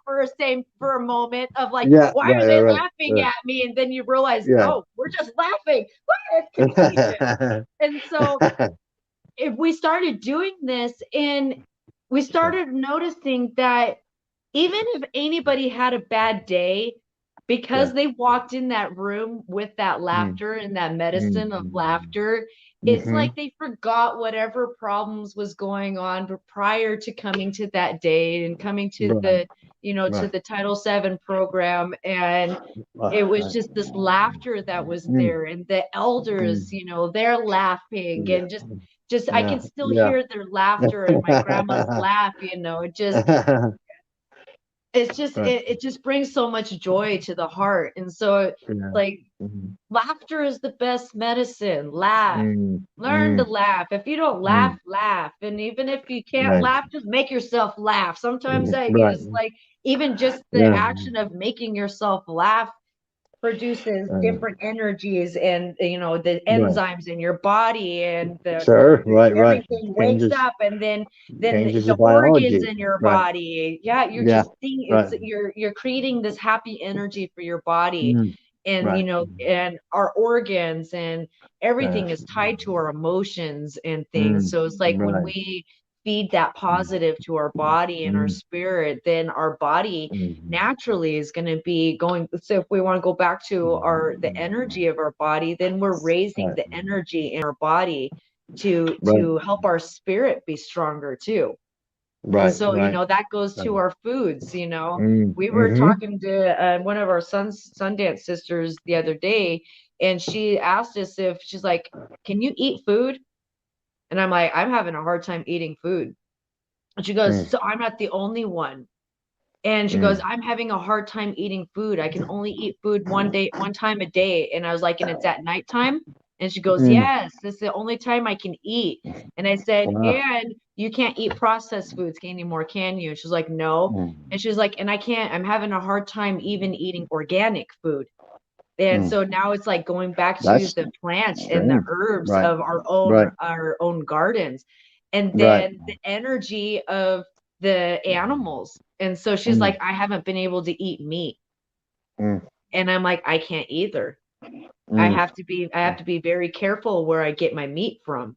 for a moment of like, Yeah. why are Right. they Right. laughing Right. at me, and then you realize, Yeah. oh, we're just laughing. It's contagious. And so if we started doing this and we started noticing that even if anybody had a bad day, Yeah. because they walked in that room with that Mm, laughter and that medicine of mm, laughter, it's mm-hmm. like they forgot whatever problems was going on prior to coming to that day and coming to Right. to Right. the Title VII program. And it was Right. just this laughter that was Mm, there, and the elders, mm, they're laughing, yeah. and just I Yeah. can still Yeah. hear their laughter and my grandma's laugh. Right. It just brings so much joy to the heart. And so Yeah. like Mm, laughter is the best medicine. Laugh. mm, Learn to mm, laugh. If you don't laugh, mm. laugh. And even if you can't Right. laugh, just make yourself laugh. Sometimes that Right. is like even just the Yeah. action of making yourself laugh produces Uh, different energies, and the right. enzymes in your body, and Sure. Right. Right. everything wakes Changes up, and then changes the the organs biology. in your Right. body, yeah, you're Yeah. just seeing Right. you're creating this happy energy for your body. Mm, And right. and our organs and everything Uh, is tied to our emotions and things. mm, So it's like when right. we feed that Mm, positive to our body and our mm, spirit, then our body mm, naturally is going to be going. So if we want to go back to the mm. energy of our body, then we're raising Right. the energy in our body Right. to help our spirit be stronger too. And Right. so, Right. that goes Right. to our foods. Mm, We were mm-hmm. talking to one of our Sundance sisters the other day, and she asked us if she's like, can you eat food? And I'm like, I'm having a hard time eating food. And she goes, Mm, so I'm not the only one. And she goes, mm, I'm having a hard time eating food. I can only eat food one time a day. And I was like, and it's at nighttime? And she goes, mm. yes, this is the only time I can eat. And I said, Wow. and you can't eat processed foods anymore, can you? And she's like, no. Mm, And she's like, and I'm having a hard time even eating organic food. And mm. so now it's like going back to That's the plants and the strange. herbs Right. of Right. our own gardens, and Right. then the energy of the animals. And so she's Mm, like, I haven't been able to eat meat. mm, And I'm like, I can't either. I have to be very careful where I get my meat from.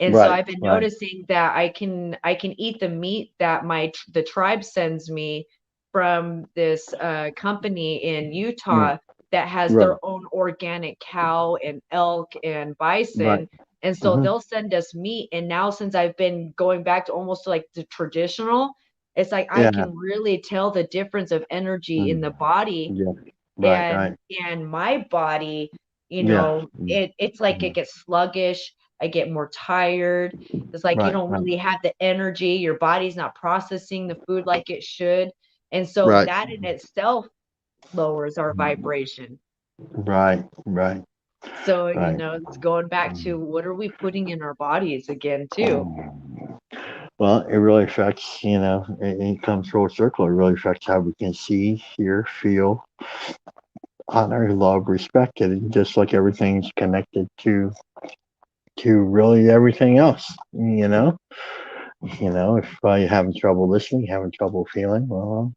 And so Right, I've been right. noticing that I can eat the meat that the tribe sends me from this company in Mm, Utah that has right, their own organic cow and elk and right. bison. And so Hmm. they'll send us meat. And now since I've been going back to almost like the traditional, it's like I Yeah. can really tell the difference of energy in Mm, the body yeah. Right, and right. my body, Yeah. it's like it Mm, gets sluggish. I get more tired. It's like you right, don't right, really have the energy. Your body's not processing the food like it should. And so right. that in itself lowers our vibration. Right, right, So, right. it's going back to what are we putting in our bodies again, too. Well, it really affects, it comes full circle. It really affects how we can see, hear, feel, honor, love, respect it. And just like everything's connected to really everything else, if you're having trouble listening, having trouble feeling, well,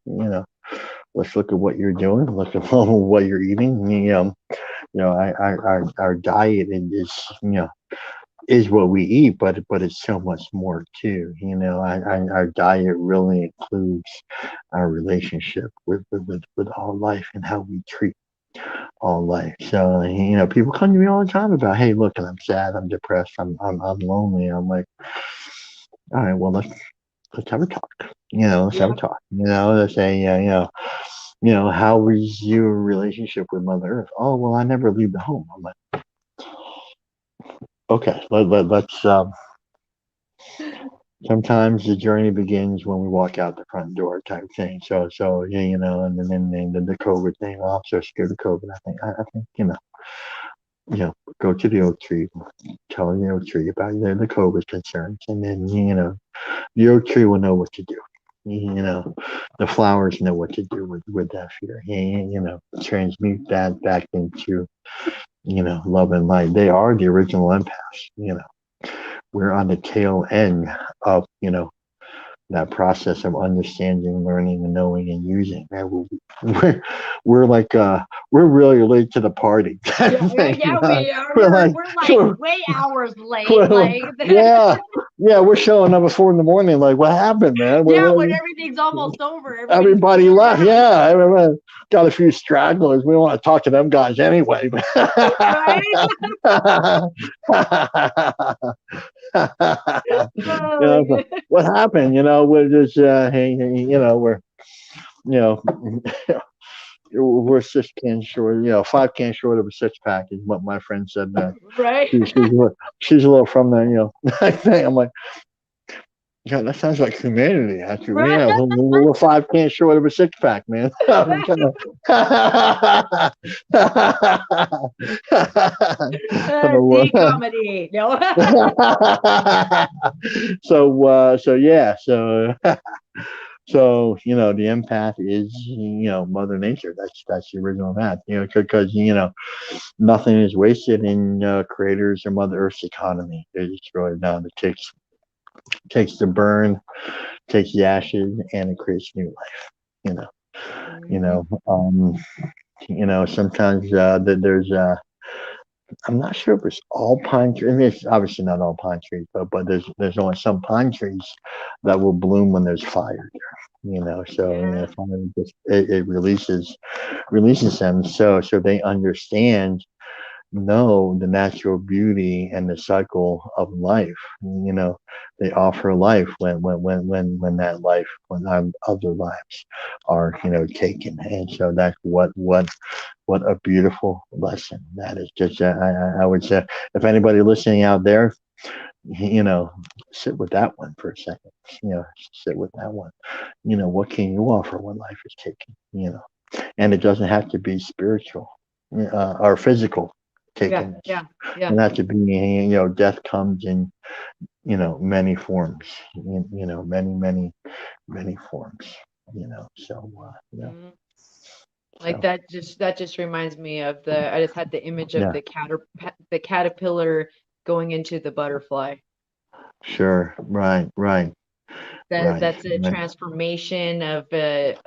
let's look at what you're doing, look at what you're eating. Our diet is what we eat, but it's so much more too. Our diet really includes our relationship with all life and how we treat all life. So people come to me all the time about, hey, look, I'm sad, I'm depressed, I'm lonely. I'm like, all right, well, let's have a talk. Let's have a Yeah. talk. Let's say, how was your relationship with Mother Earth? Oh, well, I never leave the home. I'm like, okay, let's sometimes the journey begins when we walk out the front door type thing. So yeah, and then the COVID thing. Well, I'm so scared of COVID. I think go to the oak tree, tell the oak tree about the COVID concerns, and then the oak tree will know what to do. The flowers know what to do with that fear. Transmute that back into love and light. They are the original empaths. We're on the tail end of that process of understanding, learning, and knowing and using. And we're we're like we're really late to the party kind Yeah, of yeah, thing. yeah, we are. We're like We're like we're, way hours late. we're Like, yeah, yeah, we're showing up at 4 in the morning. Like, what happened, man? yeah, when everything's almost over, everybody's Everybody peeling left. out. Yeah, everyone got a few stragglers. We don't want to talk to them guys anyway. Right? Oh my So God. what happened? We're just, hey, we're, you know, we're 6 cans short, 5 cans short of a six pack is what my friend said. That Right? she's a little from the, thing. I'm like, yeah, that sounds like humanity. Actually, Right? we're 5 cans short of a six pack, man. I'm kinda- The comedy. No. so yeah, so the empath is Mother Nature. That's the original math. Because nothing is wasted in creators or Mother Earth's economy. They destroy it down. It takes the burn, takes the ashes, and it creates new life. You know, you Mhm. know, sometimes there's I'm not sure if it's all pine trees. I mean, it's obviously not all pine trees, but there's only some pine trees that will bloom when there's fire there. So Yeah. fire just it releases them so they understand know the natural beauty and the cycle of life. They offer life when that life when other lives are taken, and so that's what a beautiful lesson that is. Just I would say if anybody listening out there, you know, sit with that one for a second. Sit with that one. What can you offer when life is taken? And it doesn't have to be spiritual or physical Yeah. takenness. Yeah. Yeah. And that to be, death comes in, many forms, many forms, so, Mhm. Like so, that just reminds me of the I just had the image of yeah, the caterpillar going into the butterfly. sure. Right, right, right, That's a right. transformation of a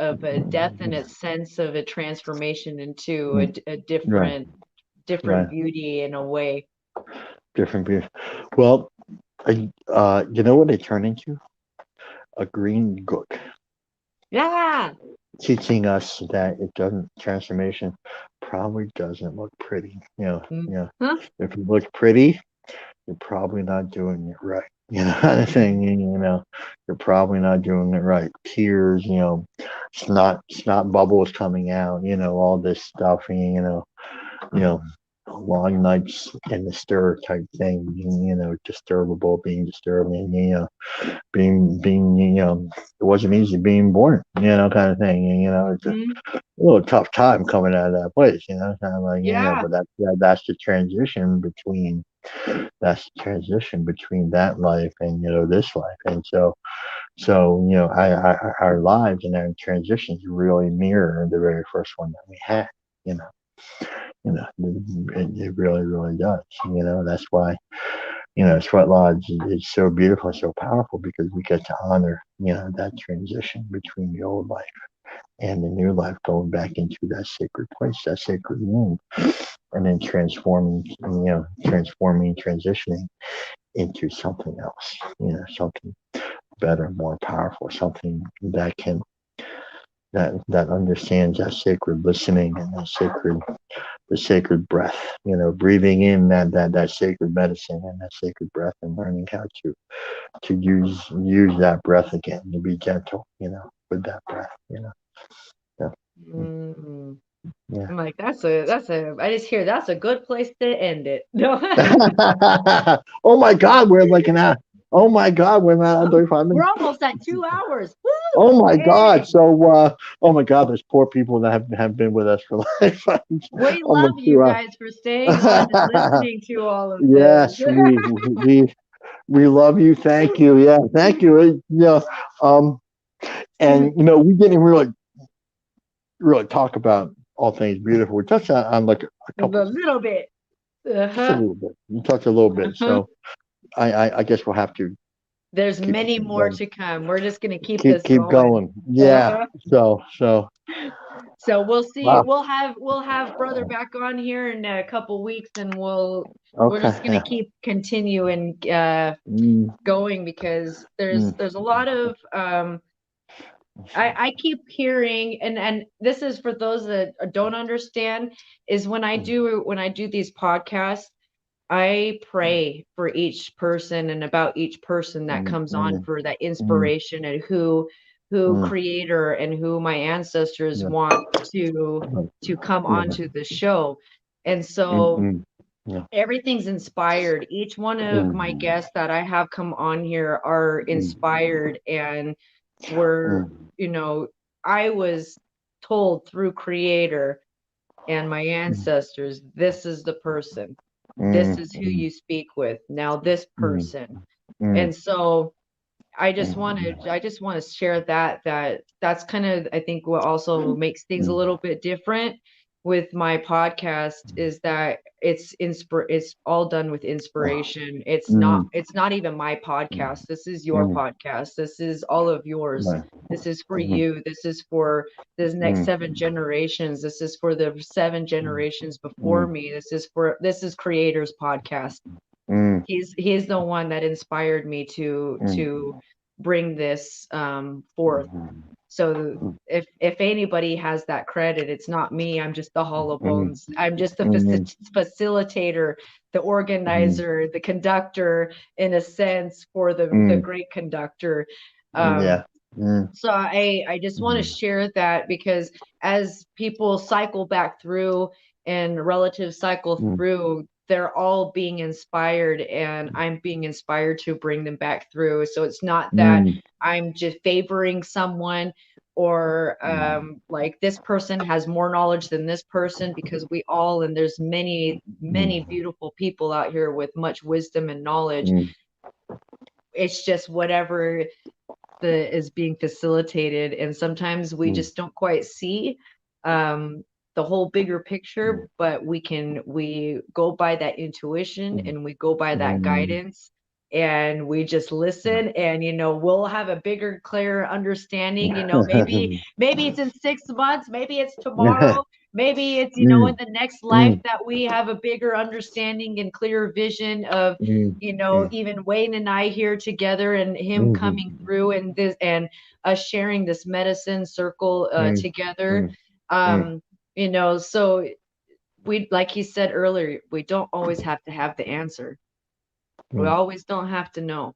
death in its sense of a transformation into Mm, a right, different different right. beauty in a way. Different views. Well, you know what they turn into? A green book, Yeah. teaching us that it doesn't transformation probably doesn't look pretty. Huh? If it looks pretty, you're probably not doing it right. Kind of thing. You're probably not doing it right. Tears, snot bubbles coming out. All this stuff. You know, long nights in the stir type thing. Disturbable, being disturbing. Being it wasn't easy being born. Kind of thing. It's a Mhm. little tough time coming out of that place. Kind of like Yeah. but that's the transition between that life and this life. And so our lives and our transitions really mirror the very first one that we had. You know, it really, really does. That's why Sweat Lodge is so beautiful and so powerful because we get to honor that transition between the old life and the new life, going back into that sacred place, that sacred womb, and then transforming, transitioning into something else, something better, more powerful, something that understands that sacred listening and the sacred breath, breathing in that sacred medicine and that sacred breath, and learning how to use that breath again, to be gentle, with that breath, Yeah. Mm. Yeah. I'm like, I just hear that's a good place to end it. No. Oh my God, we're like an hour. Oh my God, we're not 35 We're minutes. almost at 2 hours. Woo! Oh my God. Dang. So, oh my God, there's poor people that have been with us for like We love almost you 2 hours. guys for staying on and listening to all of this. Yes, we love you. Thank you. Yeah, thank you. Um, and we didn't really talk about all things beautiful. We touched on like a A couple, little bit. just a Uh-huh. little bit. We touched a little bit. Uh-huh. So I guess we'll have to There's keep many more going. to come. We're just gonna keep Keep this keep going. going. Yeah. Uh-huh. So So we'll see. wow. We'll have brother back on here in a couple weeks, and we're Okay. just gonna Yeah. keep continuing Mm, going because there's mm, there's a lot of I keep hearing, and this is for those that don't understand, is when I do these podcasts, I pray for each person and about each person that mm, comes on mm, for that mm, inspiration and who mm, creator and who my ancestors yeah. want to come Yeah. onto the show. And Mm, so mm, yeah. everything's inspired. Each one of my Mm, guests that I have come on here are mm, inspired, and were, mm, you know, I was told through creator and my mm, ancestors, this is the person. This mm, is who mm, you speak with. Now this mm, person. mm, And so I just want mm, to I just want to share that's kind of, I think, what also makes things a mm, little bit different with my podcast is that it's all done with inspiration. mm, It's not even my podcast. This is your mm, podcast. This is all of yours. right. This is for Mhm, you. This is for the next mm, 7 generations. This is for the seven mm, generations before mm, me. This is creator's podcast. mm, He's the one that inspired me to mm, bring this forth. mhm, So if anybody has that credit, it's not me. I'm just the hollow mhm, bones. I'm just the mhm, facilitator, the mhm, organizer, the conductor, in a sense, for the mm, great conductor. yeah. Um, Mm, so I just want to mhm, share that because as people cycle back through and relatives cycle mm, through, they're all being inspired, and I'm being inspired to bring them back through. So it's not that mm, I'm just favoring someone or like this person has more knowledge than this person, because we all, and there's many, many mm, beautiful people out here with much wisdom and knowledge. mm, It's just whatever that is being facilitated, and sometimes we mm, just don't quite see the whole bigger mm, picture, but we go by that intuition mm, and we go by that mm, guidance, and we just listen, and we'll have a bigger, clearer understanding. Maybe it's in 6 months, maybe it's tomorrow, maybe it's, in mm, the next life mm, that we have a bigger understanding and clearer vision of, mm, mm, even Wayne and I here together and him mhm, coming through and this and us sharing this medicine circle mm, together. mm, mm, Um, so we, like he said earlier, we don't always have to have the answer. We mm. always don't have to know,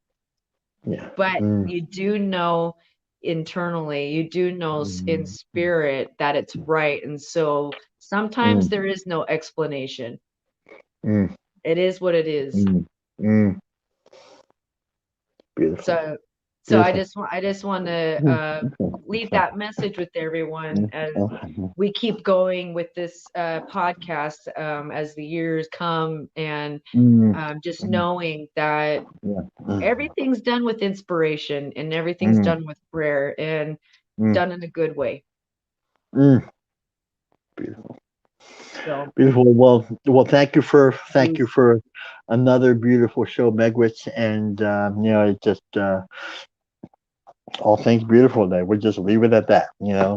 Yeah. but Mm, you do know internally, you do know in mm, spirit that it's right. And so sometimes mm, there is no explanation. mm, It is what it is. mm, mm. Beautiful. So, Beautiful. I just want to Mm, okay. leave So, that message with everyone mm, as okay. we keep going with this podcast as the years come, and Mm, just mm, knowing that yeah. Mm, everything's done with inspiration and everything's mm, done with prayer and mm, done in a good way. mm. Beautiful. So, Beautiful. Well, thank you peace. for another beautiful show, Megwitch, and it just all things beautiful today. We'll just leave it at that.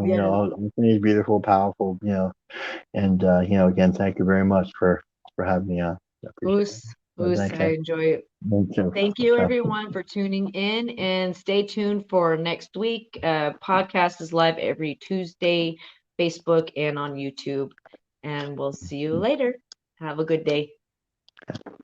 Yes. All things beautiful, powerful. And again, thank you very much for having me on. I appreciate it. Oos, Well, oos, thank I you. enjoy it. Thank you. Thank you, So, everyone, for tuning in, and stay tuned for next week. Podcast is live every Tuesday, Facebook and on YouTube. And we'll see you later. Have a good day.